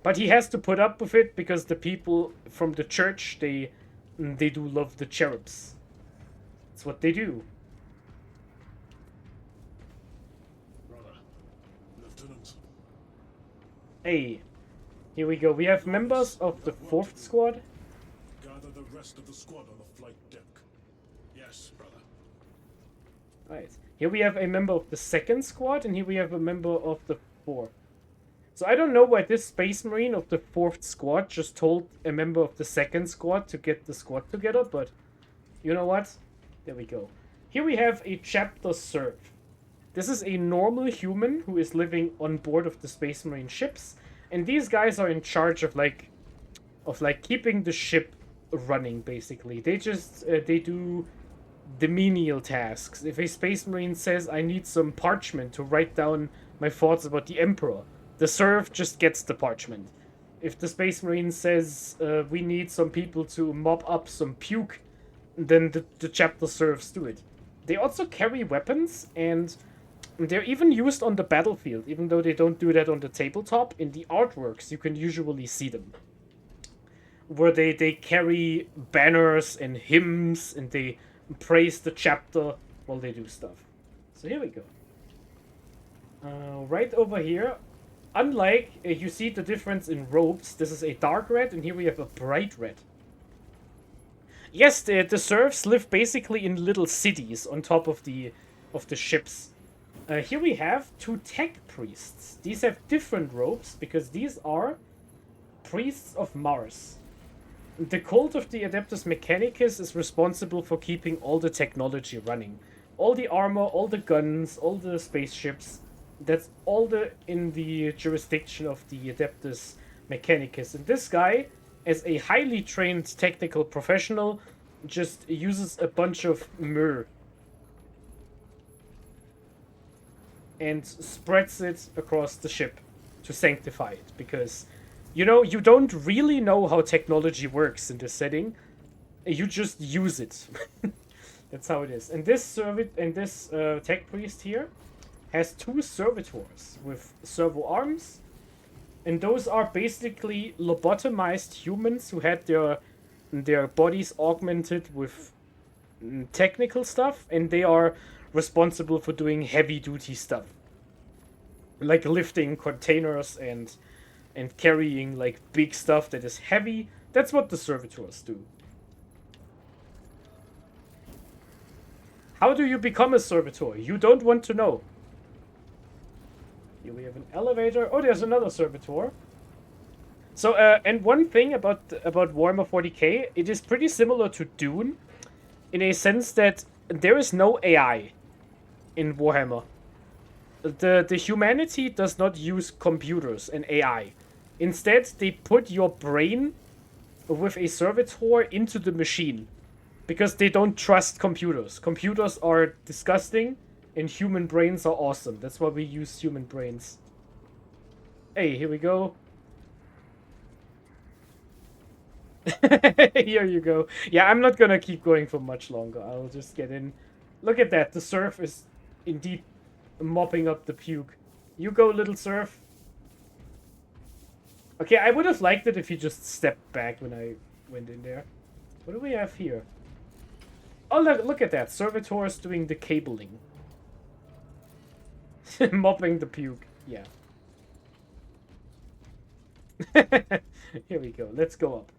But he has to put up with it, because the people from the church, they do love the cherubs. It's what they do. Brother, Lieutenant. Hey, here we go. We have members of the 4th squad. Gather the rest of the squad on the flight deck. Yes, brother. Right. Here we have a member of the 2nd squad, and here we have a member of the 4th. So I don't know why this Space Marine of the 4th squad just told a member of the 2nd squad to get the squad together, but you know what? There we go. Here we have a chapter serf. This is a normal human who is living on board of the Space Marine ships, and these guys are in charge of keeping the ship running, basically. They just they do the menial tasks. If a Space Marine says, I need some parchment to write down my thoughts about the Emperor, the serf just gets the parchment. If the Space Marine says, we need some people to mop up some puke, then the chapter serfs do it. They also carry weapons, and they're even used on the battlefield, even though they don't do that on the tabletop. In the artworks, you can usually see them. Where they carry banners and hymns, and they praise the chapter while they do stuff. So here we go. Right over here, unlike, you see the difference in robes, this is a dark red, and here we have a bright red. Yes, the serfs live basically in little cities on top of the ships. Here we have 2 tech priests. These have different robes, because these are priests of Mars. The cult of the Adeptus Mechanicus is responsible for keeping all the technology running. All the armor, all the guns, all the spaceships. That's all in the jurisdiction of the Adeptus Mechanicus. And this guy, as a highly trained technical professional, just uses a bunch of myrrh and spreads it across the ship to sanctify it, because you know, you don't really know how technology works in this setting. You just use it. That's how it is. And this tech priest here has 2 servitors with servo arms, and those are basically lobotomized humans who had their bodies augmented with technical stuff, and they are responsible for doing heavy duty stuff, like lifting containers and carrying like big stuff that is heavy. That's what the servitors do. How do you become a servitor? You don't want to know. Here we have an elevator. Oh, there's another servitor. So, and one thing about Warhammer 40k, it is pretty similar to Dune, in a sense that there is no AI in Warhammer. The humanity does not use computers and AI. Instead, they put your brain with a servitor into the machine, because they don't trust computers. Computers are disgusting, and human brains are awesome. That's why we use human brains. Hey, here we go. Here you go. Yeah, I'm not gonna keep going for much longer. I'll just get in. Look at that. The serf is indeed mopping up the puke. You go, little serf. Okay, I would have liked it if he just stepped back when I went in there. What do we have here? Oh, look at that. Servitors doing the cabling. Mopping the puke. Yeah. Here we go. Let's go up.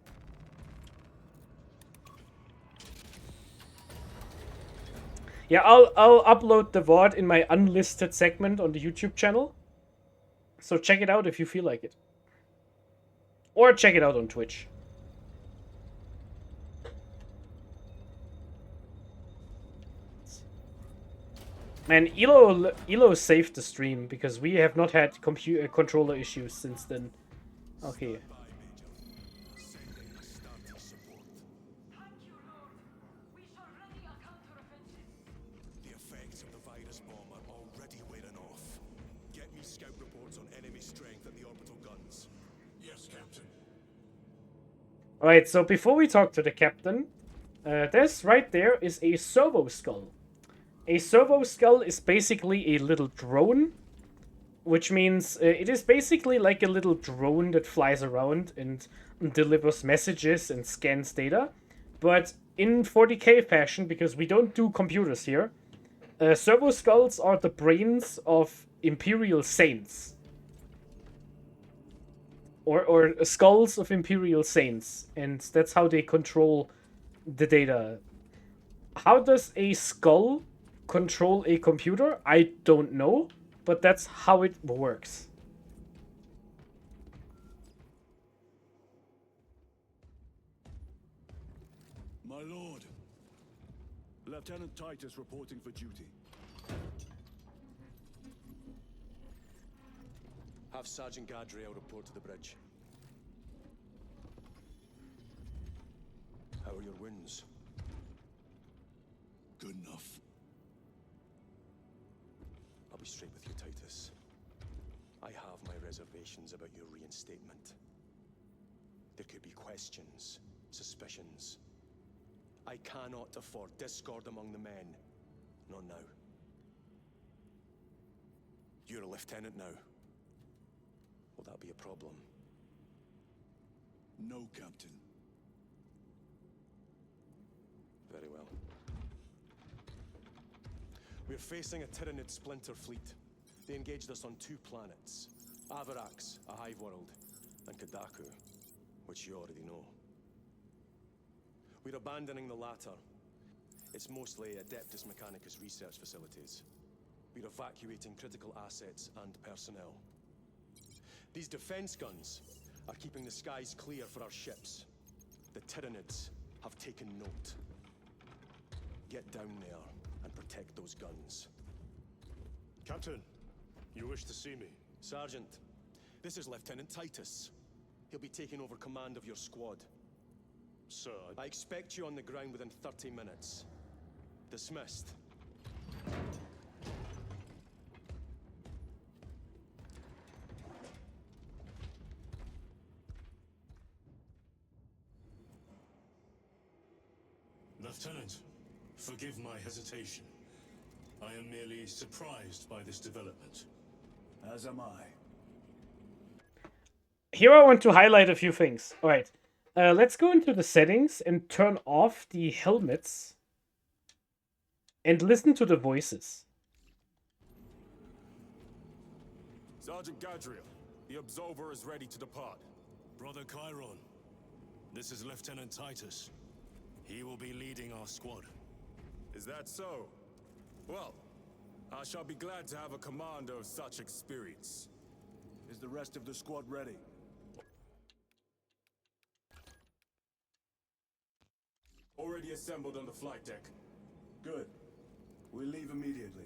Yeah, I'll upload the VOD in my unlisted segment on the YouTube channel. So check it out if you feel like it. Or check it out on Twitch. Man, Elo saved the stream because we have not had computer controller issues since then. Okay. The effects of the virus bomb are already wearing off. Get me scout reports on enemy strength at the orbital guns. Yes, Captain. Alright, so before we talk to the captain, this right there is a servo skull. A servo skull is basically a little drone, which means it is basically like a little drone that flies around and delivers messages and scans data. But in 40k fashion, because we don't do computers here, servo skulls are the brains of Imperial Saints. Or skulls of Imperial Saints, and that's how they control the data. How does a skull control a computer? I don't know, but that's how it works. My lord. Lieutenant Titus reporting for duty. Have Sergeant Gadriel report to the bridge. How are your wounds? Good enough. I'll be straight with you, Titus. I have my reservations about your reinstatement. There could be questions, suspicions. I cannot afford discord among the men. Not now. You're a lieutenant now. Will that be a problem? No, Captain. Very well. We're facing a Tyranid splinter fleet. They engaged us on 2 planets. Avarax, a hive world, and Kadaku, which you already know. We're abandoning the latter. It's mostly Adeptus Mechanicus research facilities. We're evacuating critical assets and personnel. These defense guns are keeping the skies clear for our ships. The Tyranids have taken note. Get down there and protect those guns. Captain, you wish to see me? Sergeant, this is Lieutenant Titus. He'll be taking over command of your squad. Sir, I expect you on the ground within 30 minutes. Dismissed. Lieutenant, forgive my hesitation. I am merely surprised by this development. As am I. Here I want to highlight a few things. Alright, let's go into the settings and turn off the helmets and listen to the voices. Sergeant Gadriel, the Absolver is ready to depart. Brother Chiron, this is Lieutenant Titus. He will be leading our squad. Is that so? Well, I shall be glad to have a commander of such experience. Is the rest of the squad ready? Already assembled on the flight deck. Good. We'll leave immediately.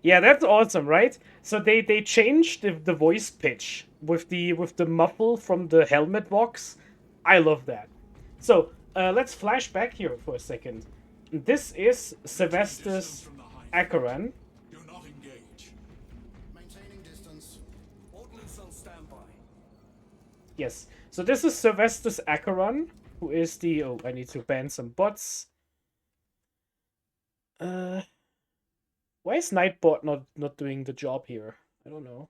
Yeah, that's awesome, right? So they changed the voice pitch with the muffle from the helmet box. I love that. So let's flash back here for a second. This is Sevastius Acheron. Do not engage. Maintaining distance. Ordnance on standby. Yes. So this is Sevastius Acheron, who is the... Oh, I need to ban some bots. Why is Nightbot not doing the job here? I don't know.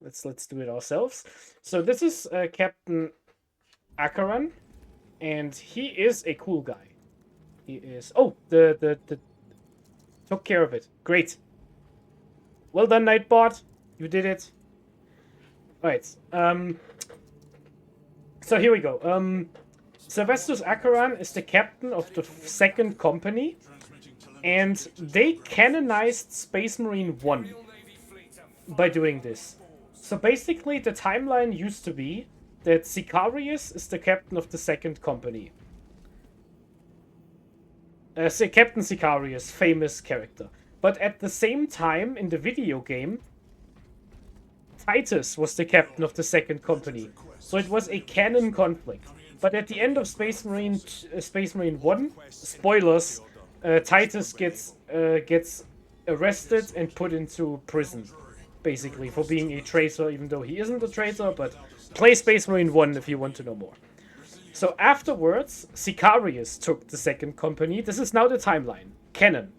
Let's do it ourselves. So this is Captain Acheron, and he is a cool guy. He is... Oh, the took care of it. Great. Well done, Nightbot. You did it. Alright. So here we go. Sevastius Acheron is the captain of the 2nd company, and they canonized Space Marine 1 by doing this. So basically, the timeline used to be that Sicarius is the captain of the second company. Captain Sicarius, famous character. But at the same time, in the video game, Titus was the captain of the second company. So it was a canon conflict. But at the end of Space Marine 1, spoilers, Titus gets arrested and put into prison, basically, for being a traitor, even though he isn't a traitor, but play Space Marine 1 if you want to know more. So afterwards, Sicarius took the second company. This is now the timeline. Canon.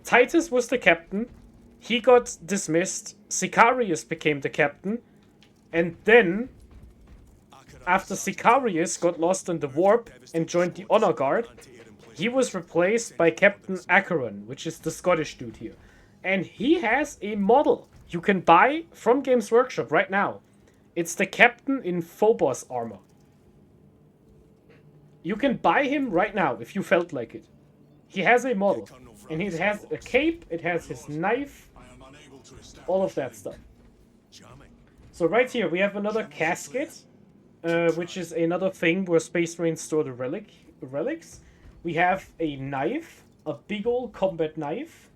Titus was the captain. He got dismissed. Sicarius became the captain. And then, after Sicarius got lost in the warp and joined the Honor Guard, he was replaced by Captain Acheron, which is the Scottish dude here. And he has a model you can buy from Games Workshop right now. It's the captain in Phobos armor. You can buy him right now if you felt like it. He has a model. And it has a cape, it has his knife, all of that stuff. So right here we have another casket, which is another thing where Space Marines store the relics. We have a knife, a big old combat knife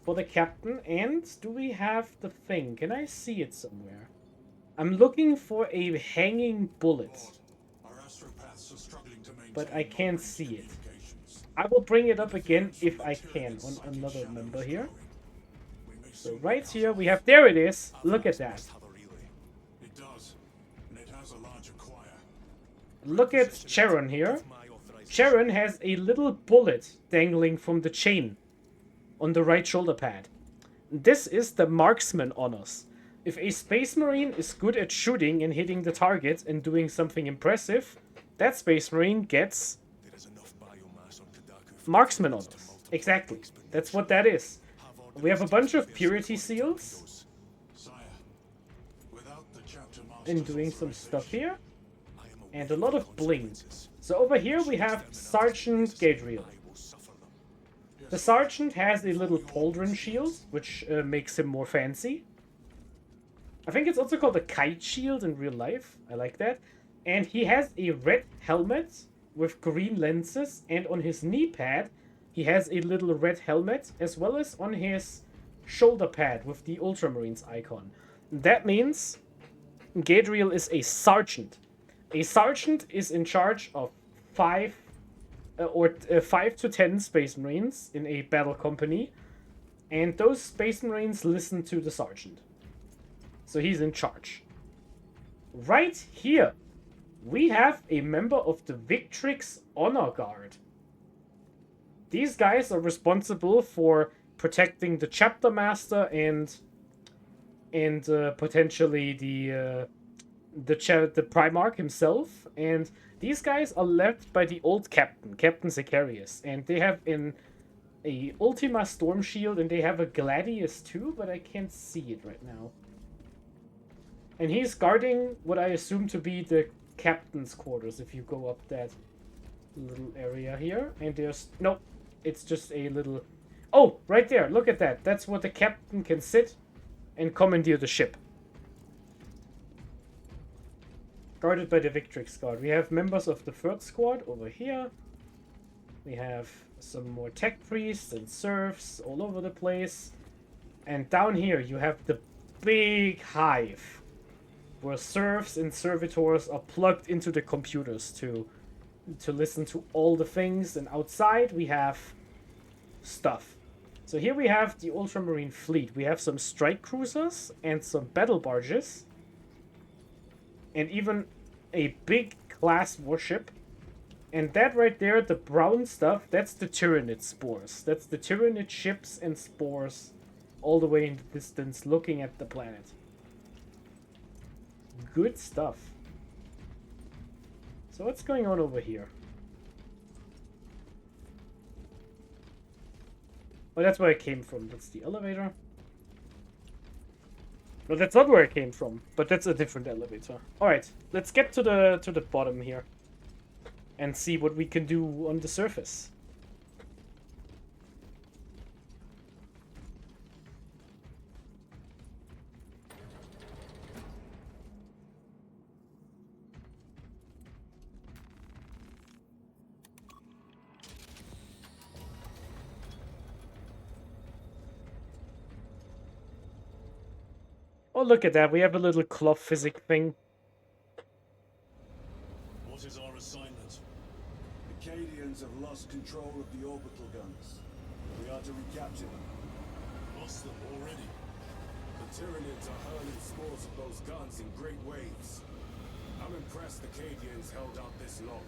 for the captain. And do we have the thing? Can I see it somewhere? I'm looking for a hanging bullet, but I can't see it. I will bring it up again if I can on another member here. So right here we have, there it is. Look at that. Look at Charon here. Charon has a little bullet dangling from the chain on the right shoulder pad. This is the marksman honors. If a Space Marine is good at shooting and hitting the target and doing something impressive, that Space Marine gets marksman honors. Exactly. That's what that is. We have a bunch of purity seals. And doing some stuff here. And a lot of bling. So over here we have Sergeant Gadriel. The Sergeant has a little pauldron shield, which makes him more fancy. I think it's also called a kite shield in real life. I like that. And he has a red helmet with green lenses, and on his knee pad he has a little red helmet, as well as on his shoulder pad with the Ultramarines icon. That means Gadriel is a sergeant. A sergeant is in charge of 5 to 10 Space Marines in a battle company, and those Space Marines listen to the sergeant. So he's in charge. Right here we have a member of the Victrix Honor Guard. These guys are responsible for protecting the Chapter Master and potentially the Primarch himself. And these guys are led by the old captain, Captain Sicarius, and they have a Ultima Storm Shield, and they have a Gladius too, but I can't see it right now. And he's guarding what I assume to be the captain's quarters if you go up that little area here. And there's, nope, it's just a little, oh, right there, look at that. That's what the captain can sit and commandeer the ship. Guarded by the Victrix Guard. We have members of the 3rd Squad over here. We have some more tech priests and serfs all over the place. And down here you have the big hive, where serfs and servitors are plugged into the computers to listen to all the things. And outside we have stuff. So here we have the Ultramarine fleet. We have some strike cruisers and some battle barges. And even a big class warship. And that right there, the brown stuff, that's the Tyranid spores. That's the Tyranid ships and spores all the way in the distance looking at the planet. Good stuff. So what's going on over here? Oh, that's where I came from. That's the elevator. No, that's not where I came from, but that's a different elevator. Alright, let's get to the bottom here and see what we can do on the surface. Oh, look at that. We have a little club physic thing. What is our assignment? The Cadians have lost control of the orbital guns. We are to recapture them. Lost them already. The Tyranids are hurling scores of those guns in great waves. I'm impressed the Cadians held out this long.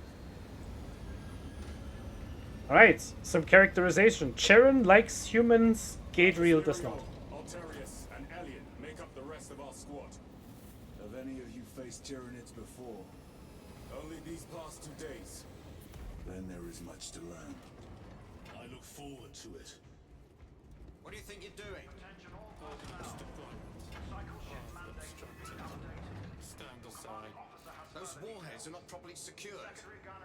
Alright, some characterization. Charon likes humans, Gadriel does not. Alterius and Elliot make up the rest of our squad. Have any of you faced Tyranids before? Only these past 2 days. Then there is much to learn. I look forward to it. What do you think you're doing? Stand aside. Those warheads are not properly secured.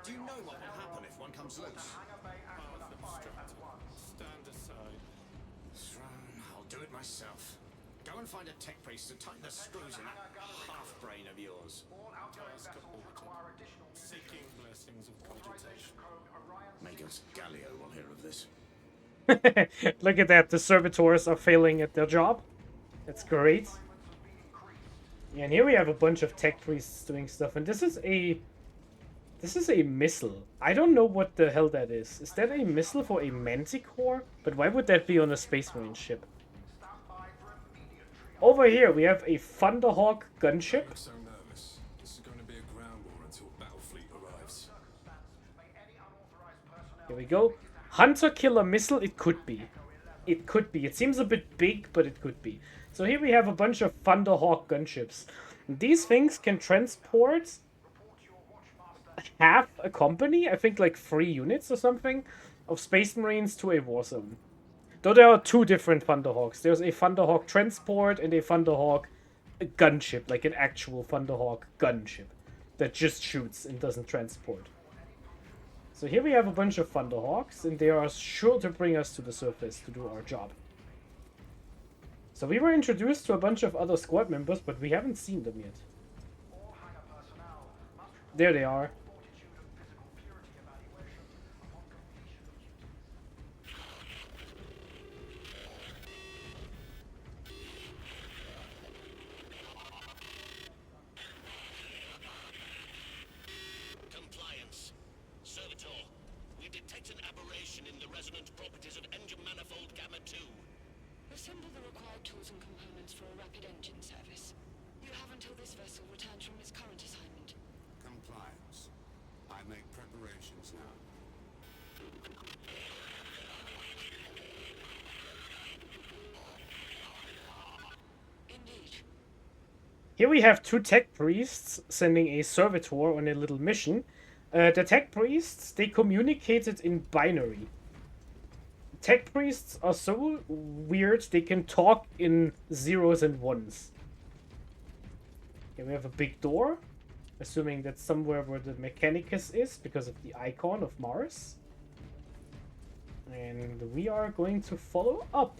Do you know what will happen if one comes loose? Stand aside. I'll do it myself. Go and find a tech priest to tighten the screws in that half-brain of yours. Seeking blessings of cogitation. Magus Gallio will hear of this. Look at that. The servitors are failing at their job. That's great. Yeah, and here we have a bunch of tech priests doing stuff, and this is a missile. I don't know what the hell that is. Is that a missile for a manticore? But why would that be on a Space Marine ship? Over here we have a Thunderhawk gunship. I'm so nervous. This is going to be a ground war until battle fleet arrives. Here we go. Hunter killer missile. It could be. It could be. It seems a bit big, but it could be. So here we have a bunch of Thunderhawk gunships. These things can transport half a company, I think like 3 units or something, of Space Marines to a war zone. Though there are 2 different Thunderhawks. There's a Thunderhawk transport and a Thunderhawk gunship, like an actual Thunderhawk gunship that just shoots and doesn't transport. So here we have a bunch of Thunderhawks, and they are sure to bring us to the surface to do our job. So we were introduced to a bunch of other squad members, but we haven't seen them yet. There they are. Compliance. Servitor, we detect an aberration in the resonant properties of engine manifold Gamma 2. Assemble the required tools and components for a rapid engine service. You have until this vessel returns from its current assignment. Compliance. I make preparations now. Indeed. Here we have 2 tech priests sending a servitor on a little mission. The tech priests, they communicated in binary. Tech priests are so weird, they can talk in 0s and 1s. Here we have a big door, assuming that's somewhere where the Mechanicus is, because of the icon of Mars. And we are going to follow up.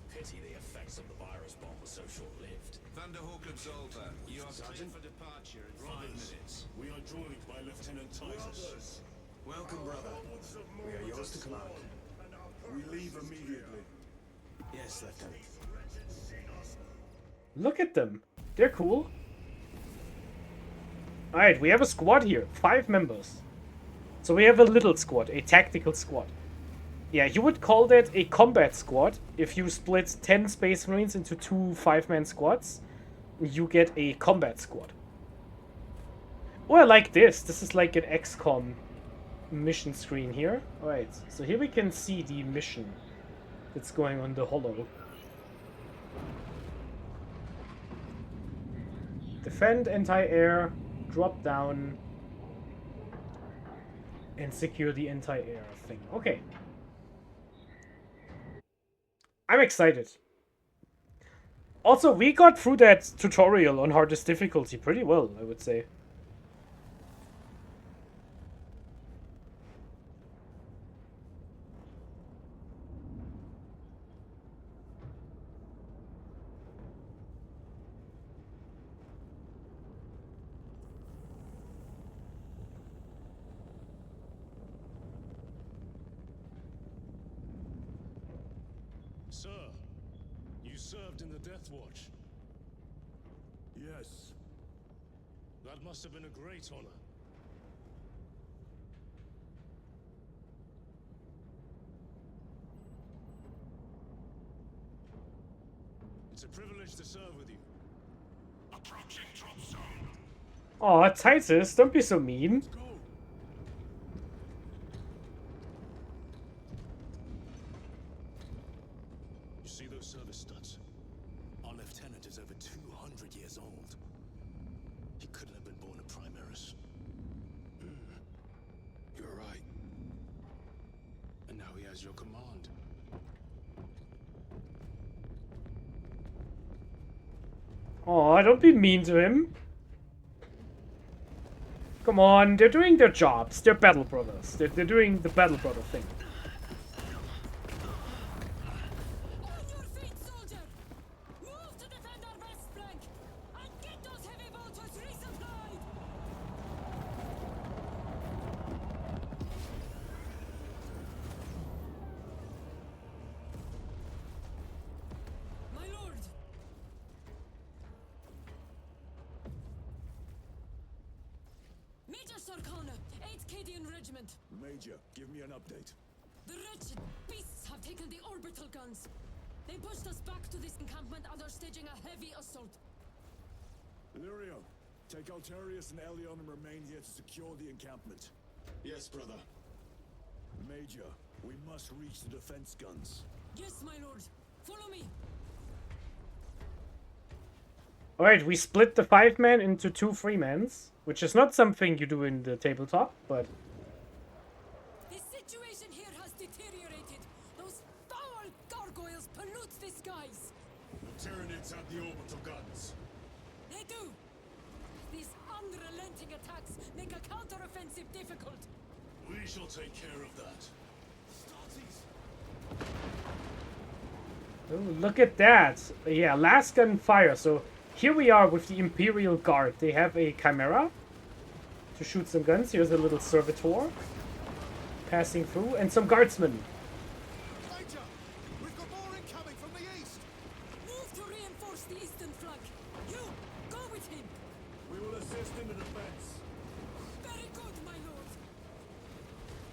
Pity the effects of the virus bomb were so short-lived. Thunderhawk Absolver, you are cleared for departure in 5 minutes. We are joined by Lieutenant Titus. Welcome, brother. We are yours to command. We leave immediately. Yes, Lieutenant. Look at them. They're cool. Alright, we have a squad here. 5 members. So we have a little squad, a tactical squad. Yeah, you would call that a combat squad. If you split 10 Space Marines into 2 5-man squads, you get a combat squad. Oh, I like this. This is like an XCOM mission screen here. Alright, so here we can see the mission that's going on the holo. Defend anti-air, drop down, and secure the anti-air thing. Okay. I'm excited. Also, we got through that tutorial on hardest difficulty pretty well, I would say. Sir, you you served in the Death Watch? Yes. That must have been a great honor. It's a privilege to serve with you. Approaching drop zone. Oh, Titus, don't be so mean. Go. You see those service studs? Our lieutenant is over 200 years old. He couldn't have been born a Primaris. You're right. And now he has your command. Oh, don't be mean to him. Come on, they're doing their jobs. They're battle brothers. They're doing the battle brother thing. On your feet, soldier! Move to defend our west flank! And get those heavy bolters resupplied! My lord! Major Sarkana, 8th Cadian Regiment. Major, give me an update. The wretched beasts have taken the orbital guns. They pushed us back to this encampment and are staging a heavy assault. Illyrio, take Altarius and Elion and remain here to secure the encampment. Yes, brother. Major, we must reach the defense guns. Yes, my lord. Follow me. Alright, we split the 5-man into 2 3-mans, which is not something you do in the tabletop, but... The situation here has deteriorated. Those foul gargoyles pollute the skies. The Tyranids have the orbital guns. They do. These unrelenting attacks make a counteroffensive difficult. We shall take care of that. Oh, look at that. Yeah, last gun fire. So here we are with the Imperial Guard. They have a Chimera to shoot some guns. Here's a little servitor passing through, and some guardsmen. Major, we've got more incoming from the east. Move to reinforce the eastern flank. You, go with him. We will assist in the defense. Very good, my lord.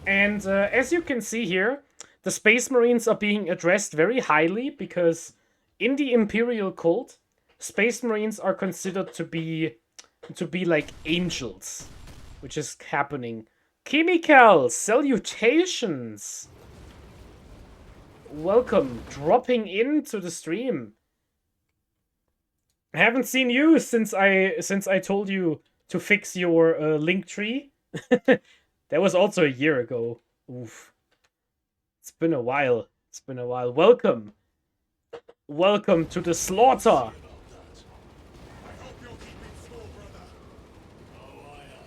And as you can see here, the Space Marines are being addressed very highly because in the Imperial cult, Space Marines are considered to be like angels, which is happening. Chemical, salutations! Welcome, dropping into the stream. I haven't seen you since I told you to fix your link tree. That was also a year ago. Oof. It's been a while. It's been a while. Welcome. Welcome to the slaughter. I hope you're keeping score, brother. Oh, I am.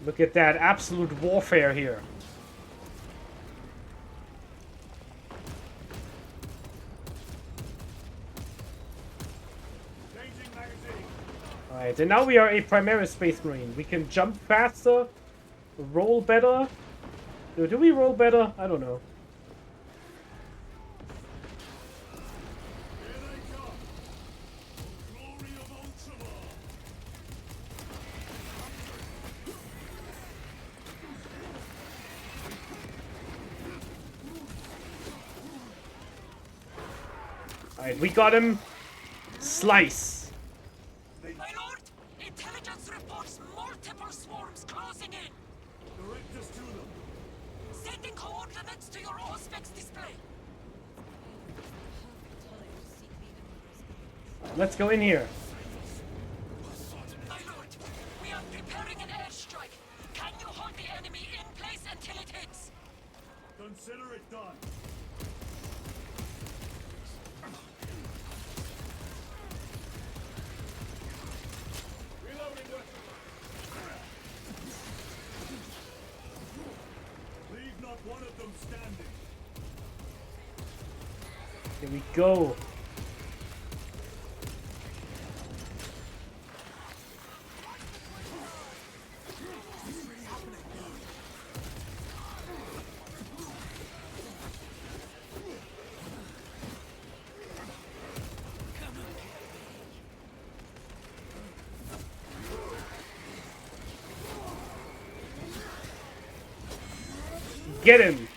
Look at that absolute warfare here. Changing magazine. Alright, and now we are a Primaris Space Marine. We can jump faster, roll better. Do we roll better? I don't know. Here they come. Glory of Ultramar. Alright, we got him. Slice. My lord, intelligence reports multiple swarms closing in. Direct us to them. Sending coordinates to your Auspex display. Let's go in here. My lord, we are preparing an airstrike. Can you hold the enemy in place until it hits? Consider it done. Reloading weapon. Leave not one of them standing. Here we go. Get him!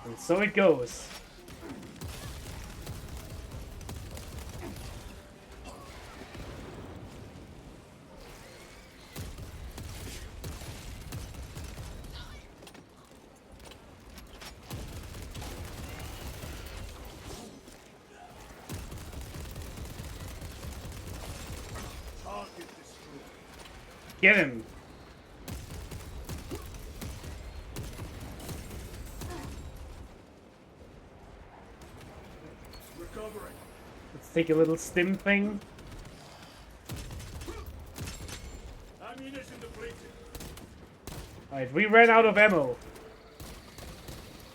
And so it goes. Get him! Recovering. Let's take a little stim thing. Ammunition depleted. Alright, we ran out of ammo.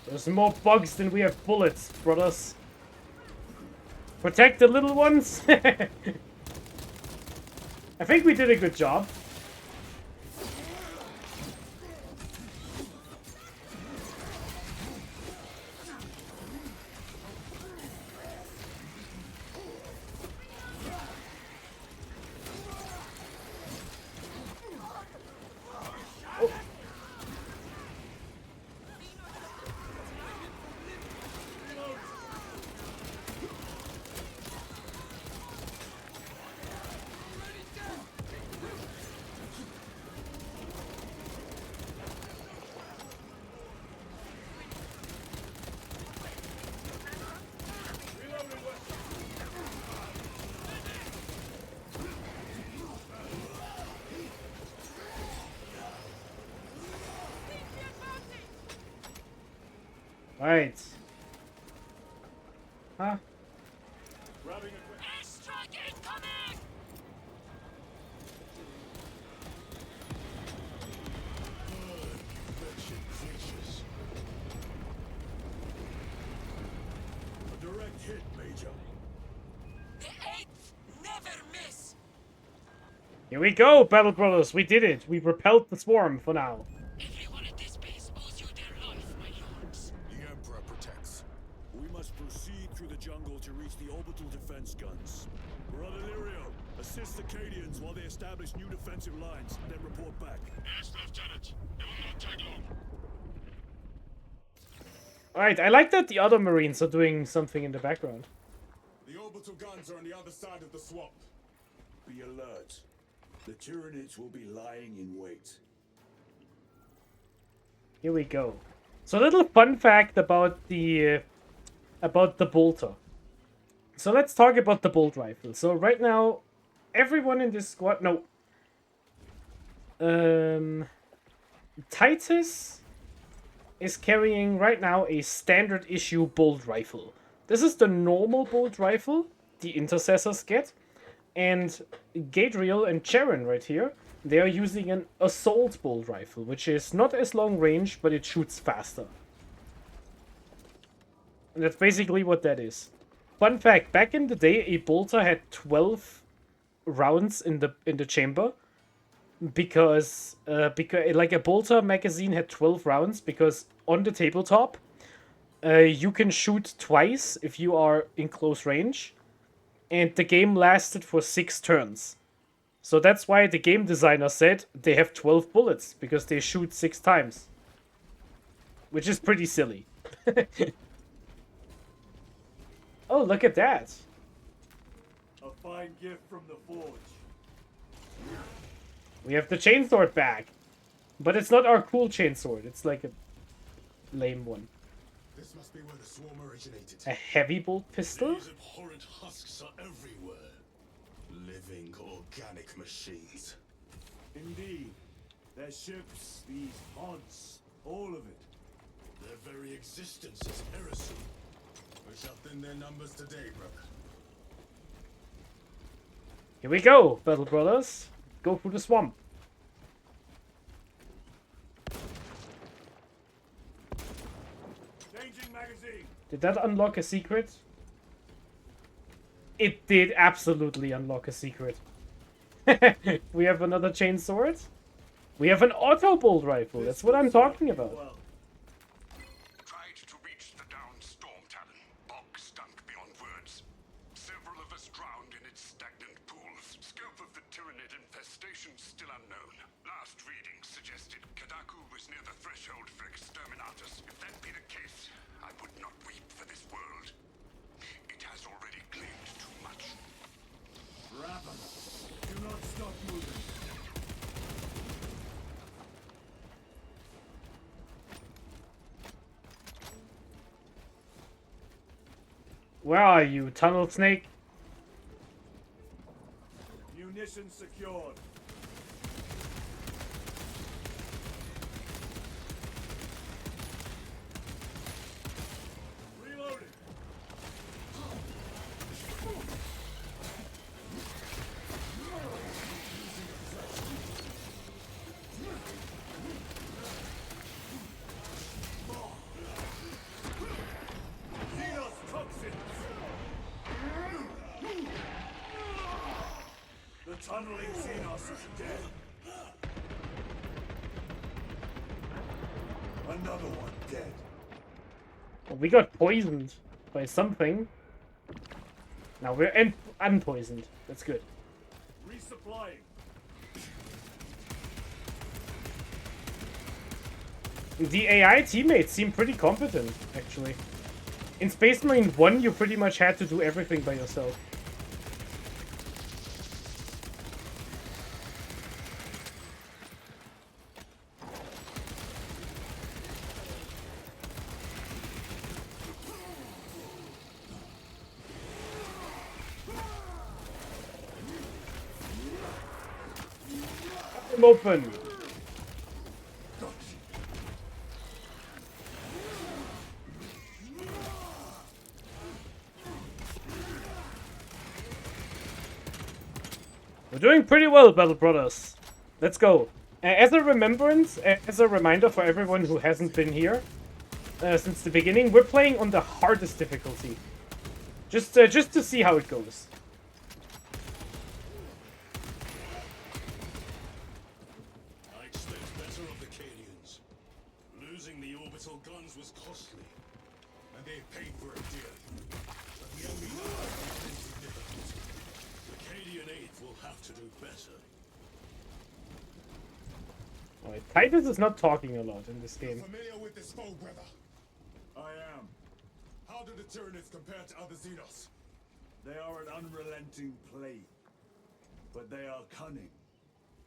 There's more bugs than we have bullets, brothers. Protect the little ones? I think we did a good job. Alright. Huh? Grabbing equipment. Airstrike incoming! Wretched creatures. A direct hit, Major. The 8th never miss! Here we go, Battle Brothers. We did it. We repelled the swarm for now. Everyone at this base owes you their life, my lords. The Emperor protects. We must proceed through the jungle to reach the orbital defense guns. Brother Lirio, assist the Cadians while they establish new defensive lines, then report back. Yes, Lieutenant. It will not take long. Alright, I like that the other Marines are doing something in the background. The orbital guns are on the other side of the swamp. Be alert. The Tyranids will be lying in wait. Here we go. So a little fun fact about the bolter. So let's talk about the bolt rifle. So right now, everyone in this squad, no. Titus is carrying right now a standard issue bolt rifle. This is the normal bolt rifle the intercessors get. And Gadriel and Charon right here, they are using an assault bolt rifle, which is not as long range, but it shoots faster. And that's basically what that is. Fun fact, back in the day, a bolter had 12 rounds in the chamber. Because like a bolter magazine had 12 rounds, because on the tabletop, you can shoot twice if you are in close range. And the game lasted for 6 turns. So that's why the game designer said they have 12 bullets, because they shoot 6 times. Which is pretty silly. Oh, look at that. A fine gift from the forge. We have the chainsword back. But it's not our cool chainsword. It's like a lame one. This must be where the swarm originated. A heavy bolt pistol? These abhorrent husks are everywhere. Living organic machines. Indeed. Their ships, these pods, all of it. Their very existence is heresy. We shall thin their numbers today, brother. Here we go, Battle Brothers. Go through the swamp. Changing magazine. Did that unlock a secret? It did absolutely unlock a secret. We have another chain sword. We have an auto bolt rifle. That's what I'm talking about. Tried to reach the downed storm talon. Bog stunk beyond words. Several of us drowned in its stagnant pools. Scope of the Tyranid infestation still unknown. Last reading suggested Kadaku was near the threshold for exterminatus. If that be the case, I would not weep for this world. It has already claimed too much. Raven, do not stop moving. Where are you, Tunnel Snake? Munitions secured. Reloading. Xenos toxins. The tunneling Xenos is dead. Another one dead. Well, we got poisoned by something. Now we're unpoisoned. That's good. Resupplying. The AI teammates seem pretty competent, actually. In Space Marine 1, you pretty much had to do everything by yourself. I'm open. We're doing pretty well, Battle Brothers. Let's go. As a remembrance, as a reminder for everyone who hasn't been here since the beginning, we're playing on the hardest difficulty. Just to see how it goes. I expect better of the Cadians. Losing the orbital guns was costly, and they paid for it dearly. But we only know it's insignificant. The Cadian 8th will have to do better. Alright, Titus is not talking a lot in this game. Familiar with this foe, brother? I am. How do the Tyranids compare to other Xenos? They are an unrelenting plague, but they are cunning.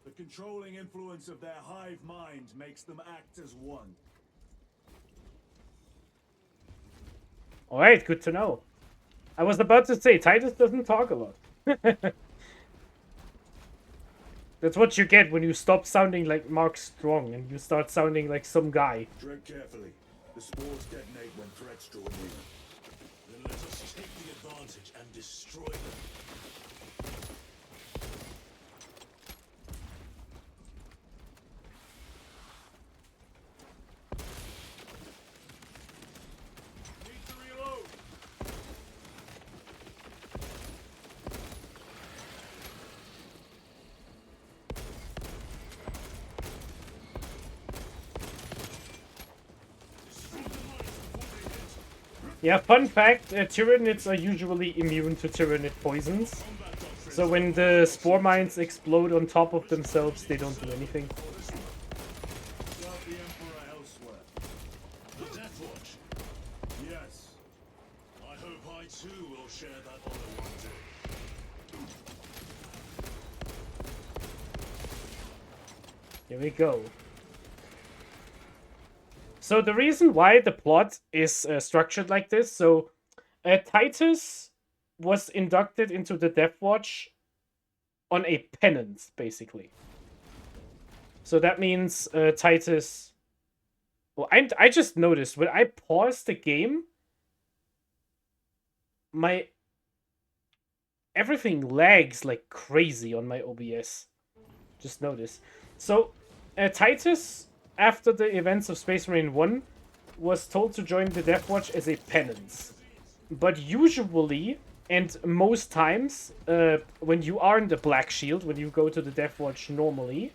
The controlling influence of their hive mind makes them act as one. Alright, good to know. I was about to say, Titus doesn't talk a lot. That's what you get when you stop sounding like Mark Strong and you start sounding like some guy. Tread carefully. The spores detonate when threats draw near. Then let us take the advantage and destroy them. Need to reload. Yeah, fun fact, Tyranids are usually immune to Tyranid poisons. So when the spore mines explode on top of themselves, they don't do anything. Serve the Emperor elsewhere. The Death Watch. Yes. I hope I too will share that honor one day. Here we go. So the reason why the plot is structured like this, so Titus was inducted into the Death Watch on a penance, basically. So that means Titus... Well, I just noticed, when I paused the game, everything lags like crazy on my OBS. Just notice. So, Titus, after the events of Space Marine 1, was told to join the Death Watch as a penance. But usually, and most times, when you are in the Black Shield, when you go to the Death Watch normally,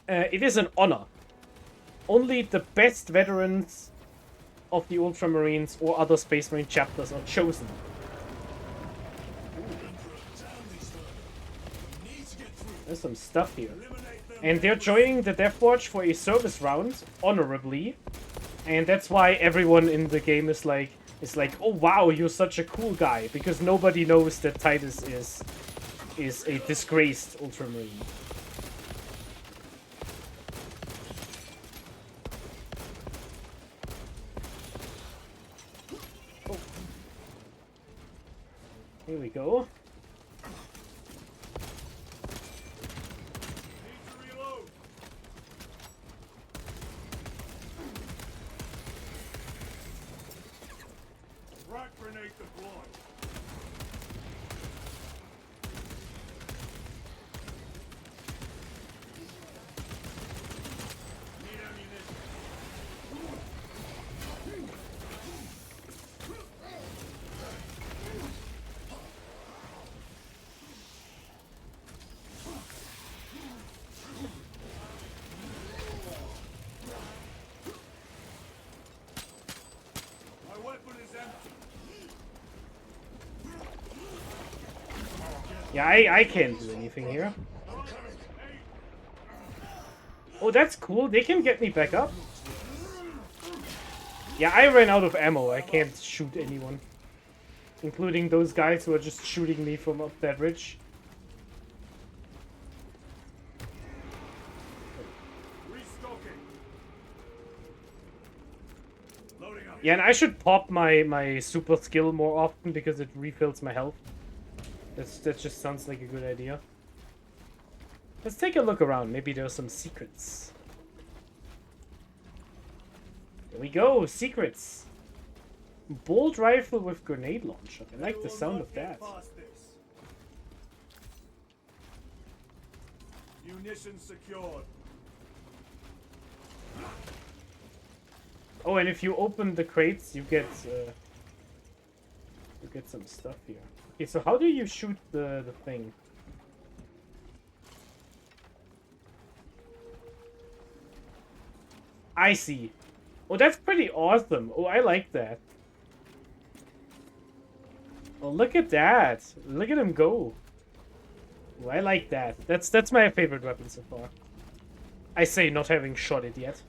it is an honor. Only the best veterans of the Ultramarines or other Space Marine chapters are chosen. There's some stuff here. And they're joining the Death Watch for a service round, honorably. And that's why everyone in the game is like, oh wow, you're such a cool guy. Because nobody knows that Titus is a disgraced Ultramarine. Oh. Here we go. Grenade deployed. Need ammunition. My weapon is empty. Yeah, I can't do anything here. Oh, that's cool. They can get me back up. Yeah, I ran out of ammo. I can't shoot anyone. Including those guys who are just shooting me from up that ridge. Yeah, and I should pop my super skill more often because it refills my health. That just sounds like a good idea. Let's take a look around. Maybe there's some secrets. There we go, secrets. Bolt rifle with grenade launcher. I like the sound of that. Munitions secured. Oh, and if you open the crates, you get some stuff here. Okay, so how do you shoot the thing? I see. Oh, that's pretty awesome. Oh, I like that. Oh, look at that. Look at him go. Oh, I like that. That's my favorite weapon so far. I say not having shot it yet.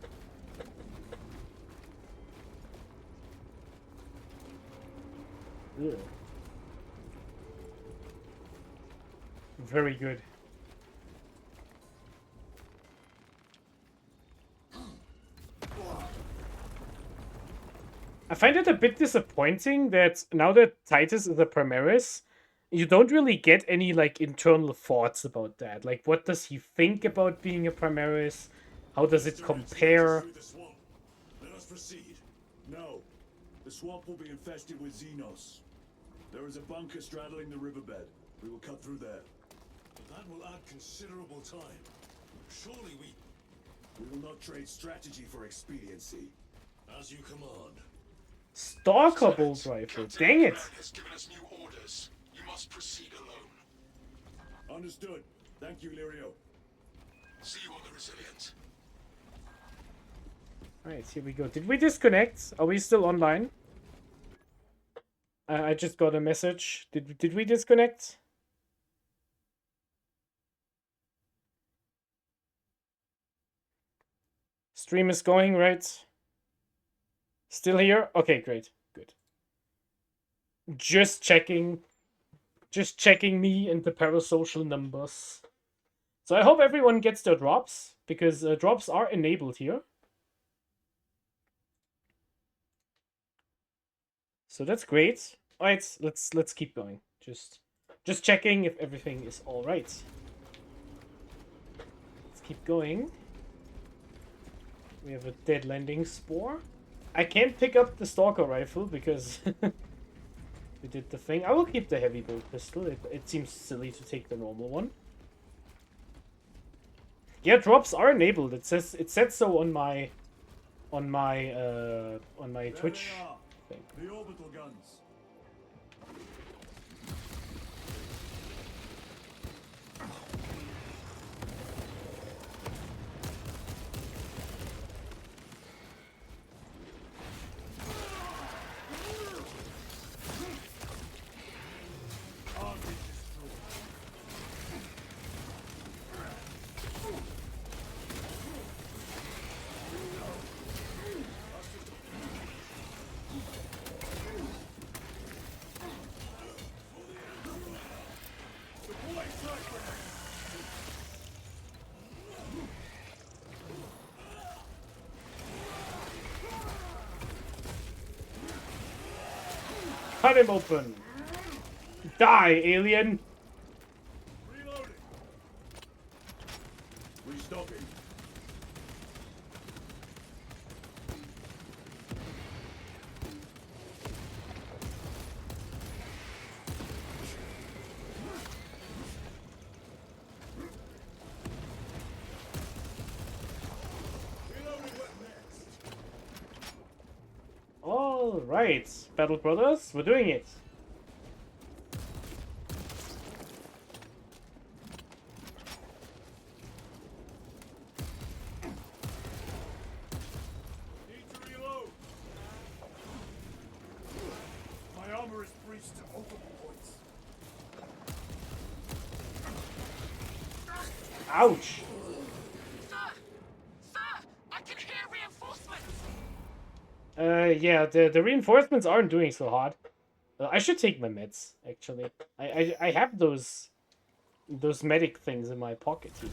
Ugh. Very good. I find it a bit disappointing that now that Titus is a Primaris, you don't really get any like internal thoughts about that. Like, what does he think about being a Primaris? How does it compare? Let us proceed. No. The swamp will be infested with Xenos. There is a bunker straddling the riverbed. We will cut through there. But that will add considerable time. Surely we... We will not trade strategy for expediency. As you command. Stalker bolt rifle. Dang it. Has given us new orders. You must proceed alone. Understood. Thank you, Lirio. See you on the Resilient. Alright, here we go. Did we disconnect? Are we still online? I just got a message. Did we disconnect? Stream is going, right? Still here? Okay, great. Good. Just checking. Just checking me and the parasocial numbers. So I hope everyone gets their drops, because drops are enabled here. So that's great. Alright, let's keep going. Just checking if everything is alright. Let's keep going. We have a dead landing spore. I can't pick up the stalker rifle because we did the thing. I will keep the heavy bolt pistol. It seems silly to take the normal one. Yeah, drops are enabled. It says so on my on my Twitch There they are. thing. The orbital guns. Cut him open! Die, alien! Reloading. Restocking. All right, Battle Brothers, we're doing it. Need to reload. My armor is breached to multiple points. Ouch! Sir! Sir! I can hear reinforcements! Yeah, the reinforcements aren't doing so hot. I should take my meds, actually. I have those medic things in my pocket here.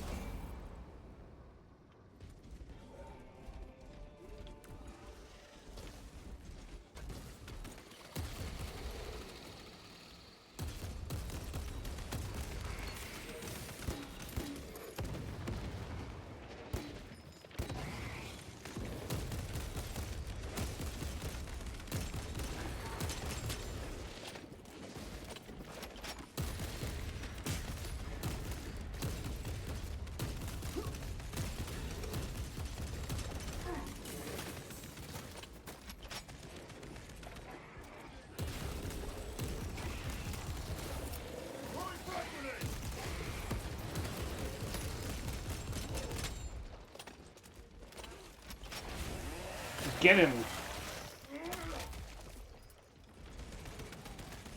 Get him!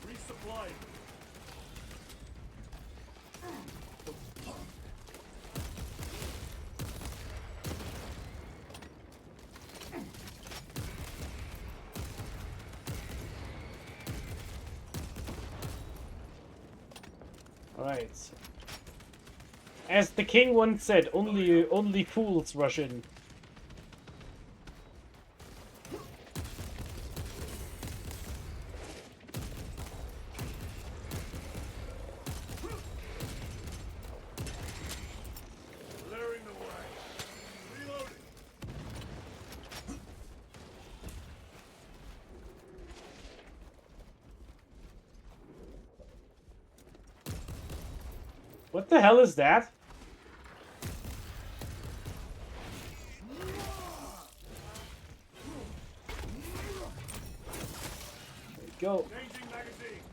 Resupply. Alright. As the king once said, only fools rush in. Clearing the way. Reloading. What the hell is that? There we go. Changing magazine.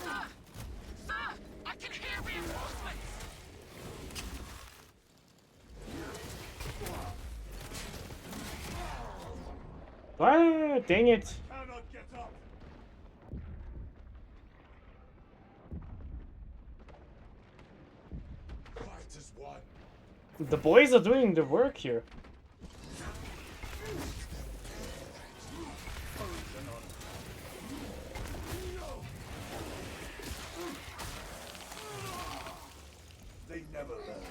Sir! Sir! I can hear reinforcements! Ah, dang it. Cannot get up. Fight is one. The boys are doing the work here. They never learn.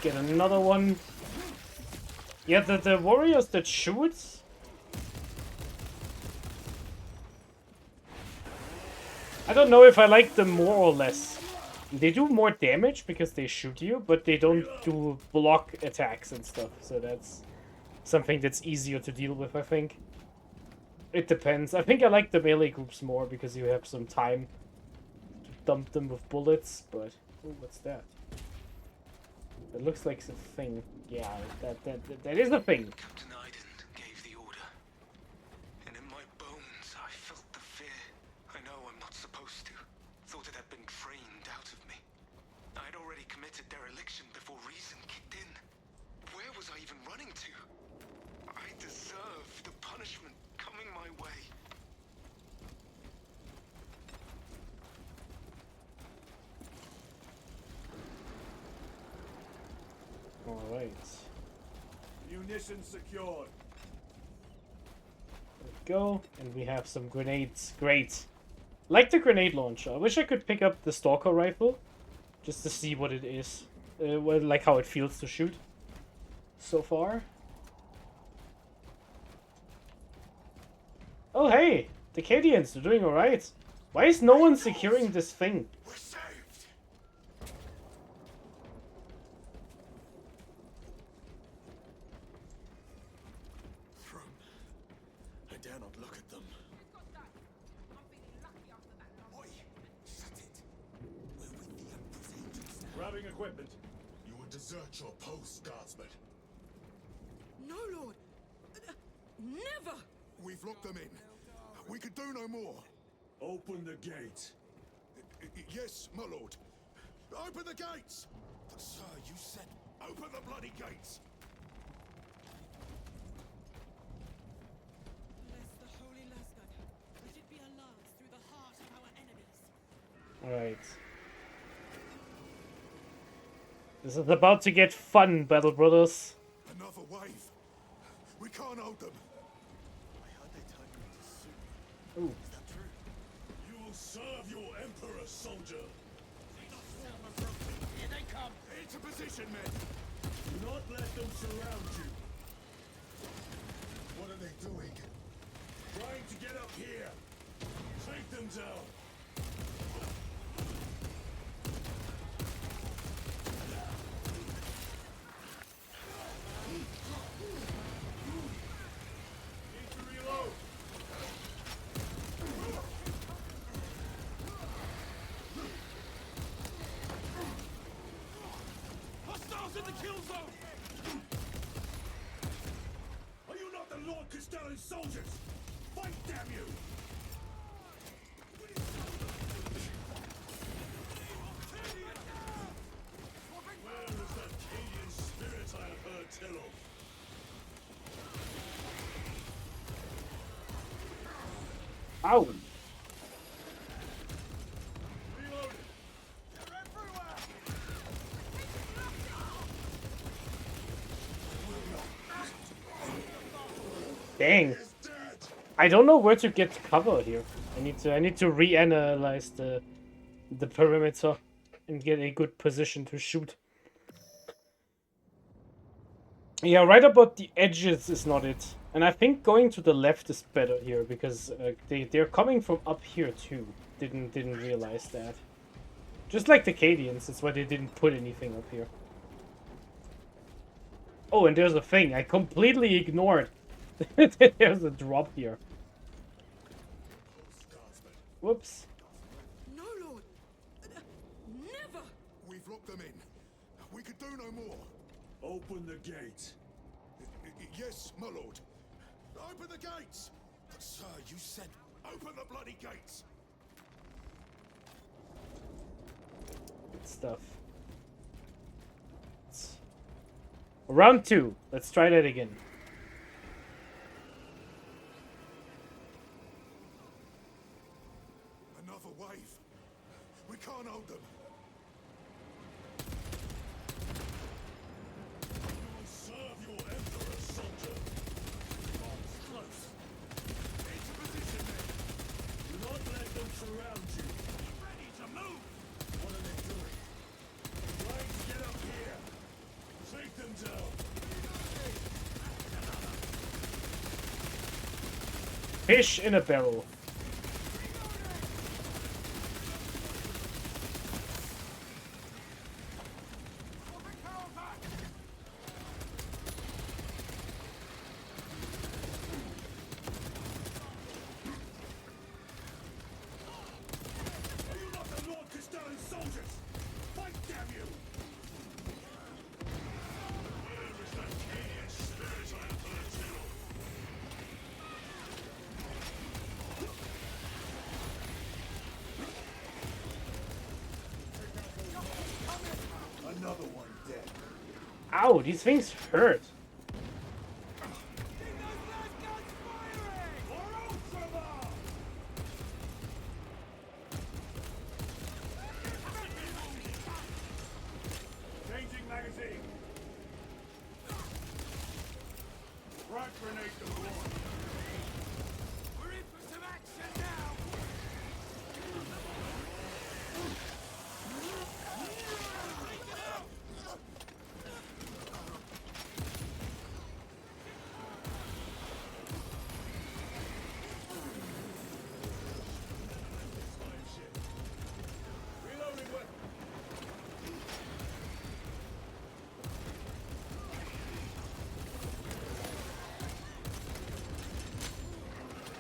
Get another one. Yeah, the warriors that shoot. I don't know if I like them more or less. They do more damage because they shoot you, but they don't do block attacks and stuff. So that's something that's easier to deal with, I think. It depends. I think I like the melee groups more because you have some time to dump them with bullets, but... Oh, what's that? It looks like a thing. Yeah, that is a thing. Captain Iden gave the order. And in my bones, I felt the fear. I know I'm not supposed to. Thought it had been drained out of me. I'd already committed dereliction before reason kicked in. Where was I even running to? I deserve the punishment coming my way. Alright. Munitions secured. There we go. And we have some grenades. Great. Like the grenade launcher. I wish I could pick up the Stalker rifle. Just to see what it is. Well, like how it feels to shoot. So far. Oh hey! The Cadians, they're doing alright. Why is no one securing this thing? We're saved! Throne. I dare not look at them. Oi! Shut it! We're with the Emperor's agents now. Grabbing equipment. You would desert your post, guardsman. No, Lord. Never. We've locked them in. We could do no more. Open the gate. Yes, my lord. Open the gates! Sir, you said open the bloody gates! Bless the holy Lasgard. Let it be a lance through the heart of our enemies. Alright. This is about to get fun, Battle Brothers. Another wave. We can't hold them. I heard they turned you into soup. Ooh. Is that true? You will serve your Emperor, soldier. Here they come. Into position, men. Do not let them surround you. What are they doing? Trying to get up here. Take them down. Need to reload. Hostiles in the kill zone! Are you not the Lord Castellan's soldiers? Fight, damn you! Where is that Cadian spirit I have heard tell of? Ow! Reloading! Dang. I don't know where to get cover here. I need to reanalyze the perimeter and get a good position to shoot. Yeah, right about the edges is not it. And I think going to the left is better here because they're coming from up here too. Didn't realize that. Just like the Cadians, that's why they didn't put anything up here. Oh, and there's a thing I completely ignored. There's a drop here. Whoops. No, Lord. Never. We've locked them in. We could do no more. Open the gate. Yes, my lord. Open the gates! Sir, you said open the bloody gates! Good stuff. Round 2. Let's try that again. Another wave. We can't hold them. You will serve your Emperor, soldier. Bombs close. Into position, men. Do not let them surround you. Ready to move! What are they doing? Trying to get up here. Take them down. Fish in a barrel. Ow, these things hurt. Changing magazine. Frag grenade deployed. We're in for some action now! Reloading weapon.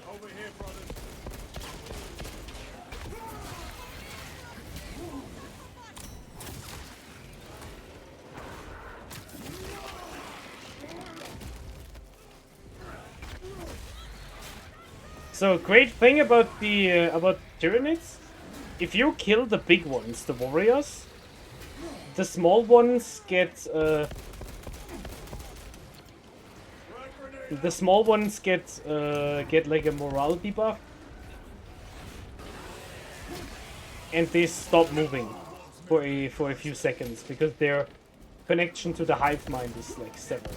Over here, brothers. So great thing about the Tyranids, if you kill the big ones, the warriors, the small ones get get like a morale debuff, and they stop moving for a few seconds because their connection to the hive mind is like severed.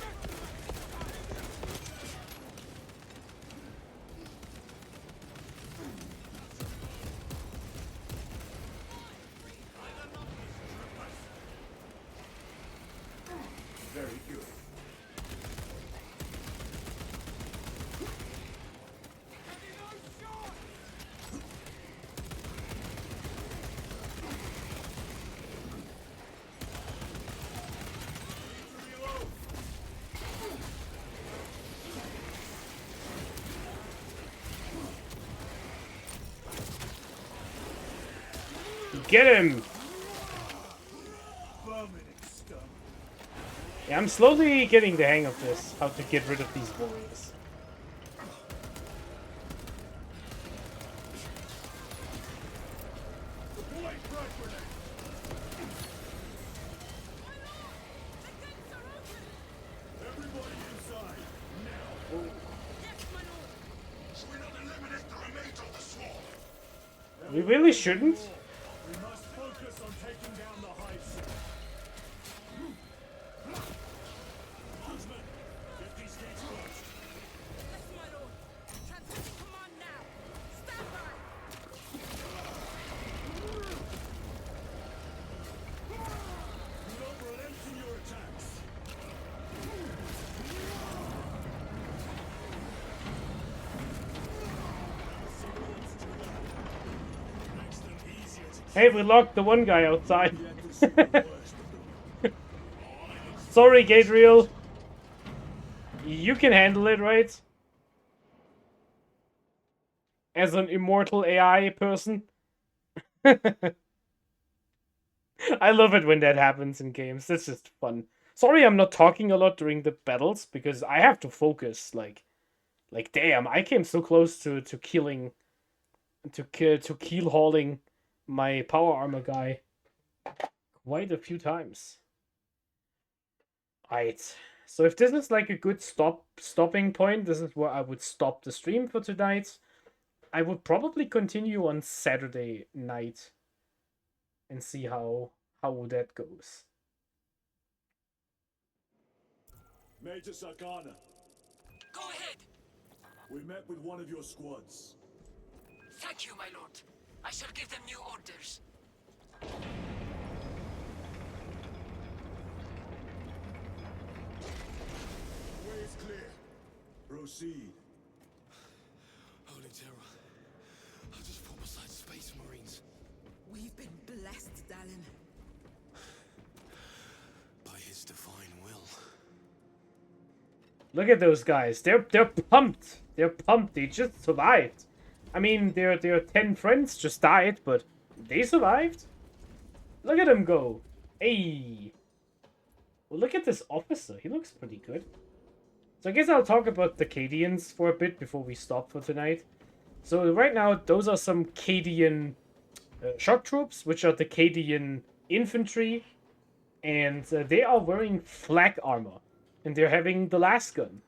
Very good. Get him! Vermin exterminate. Yeah, I'm slowly getting the hang of this, how to get rid of these warriors. Deploy frag grenade. Everybody inside. Now. Should we not eliminate the remains of the swarm? We really shouldn't. We must focus on taking down the hive cell. Huntsman, get these gates closed. Yes, my lord. Transmitting command now. Stand by. Do not relent in your attacks. Makes them easier to Hey, we locked the one guy outside. Sorry, Gabriel. You can handle it, right? As an immortal AI person. I love it when that happens in games. That's just fun. Sorry I'm not talking a lot during the battles, because I have to focus. Like damn, I came so close to killing... to keel hauling my power armor guy quite a few times. Alright, so if this is like a good stopping point, this is where I would stop the stream for tonight. I would probably continue on Saturday night and see how that goes. Major Sakana, Go ahead. we met with one of your squads. Thank you, my lord. I shall give them new orders. Way is clear. Proceed. Holy terror. I just fought beside Space Marines. We've been blessed, Dallin. By his divine will. Look at those guys. They're pumped. They're pumped. They just survived. I mean, their 10 friends just died, but they survived. Look at them go. Hey. Well, look at this officer. He looks pretty good. So I guess I'll talk about the Cadians for a bit before we stop for tonight. So right now, those are some Cadian shock troops, which are the Cadian infantry. and they are wearing flak armor, and they're having the last gun.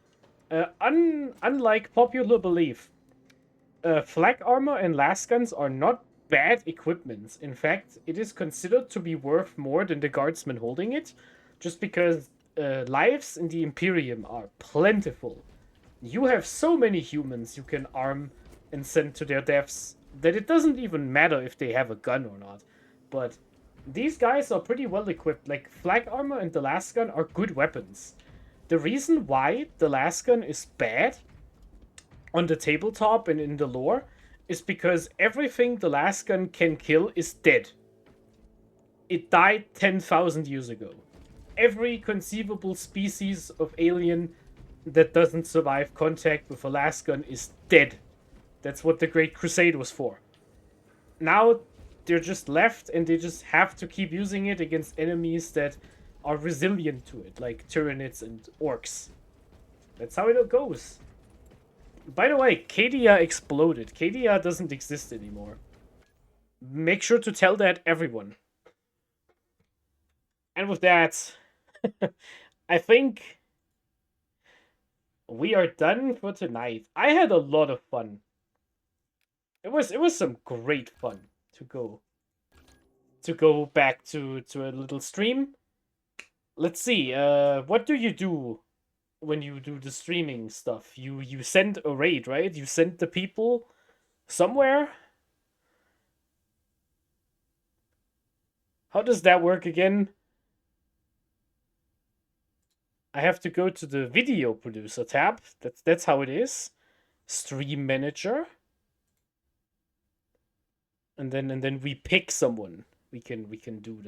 Unlike popular belief, flak armor and last guns are not bad equipment. In fact, it is considered to be worth more than the guardsmen holding it, just because lives in the Imperium are plentiful. You have so many humans you can arm and send to their deaths that it doesn't even matter if they have a gun or not. But these guys are pretty well equipped. Like, flak armor and the last gun are good weapons. The reason why the last gun is bad on the tabletop and in the lore is because everything the last gun can kill is dead. It died 10,000 years ago. Every conceivable species of alien that doesn't survive contact with a last gun is dead. That's what the Great Crusade was for. Now they're just left and they just have to keep using it against enemies that are resilient to it, like Tyranids and Orcs. That's how it goes. By the way, Cadia exploded. Cadia doesn't exist anymore. Make sure to tell that everyone. And with that, I think we are done for tonight. I had a lot of fun. It was some great fun to go back to a little stream. Let's see. What do you do when you do the streaming stuff? You send a raid, right? You send the people somewhere. How does that work again? I have to go to the video producer tab. That's how it is. Stream manager. And then we pick someone we can do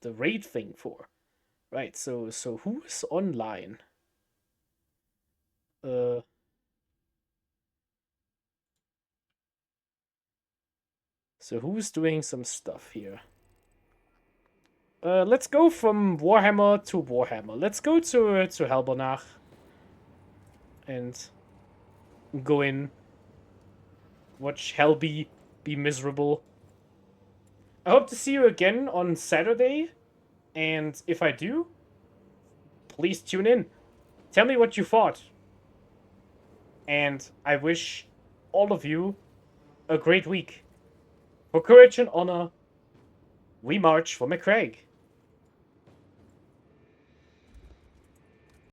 the raid thing for. Right, so who's online? So who's doing some stuff here? Let's go from Warhammer to Warhammer. Let's go to Helbernach and go in. Watch Helby be miserable. I hope to see you again on Saturday, and if I do, please tune in. Tell me what you thought. And I wish all of you a great week. For courage and honor, we march for McCraig.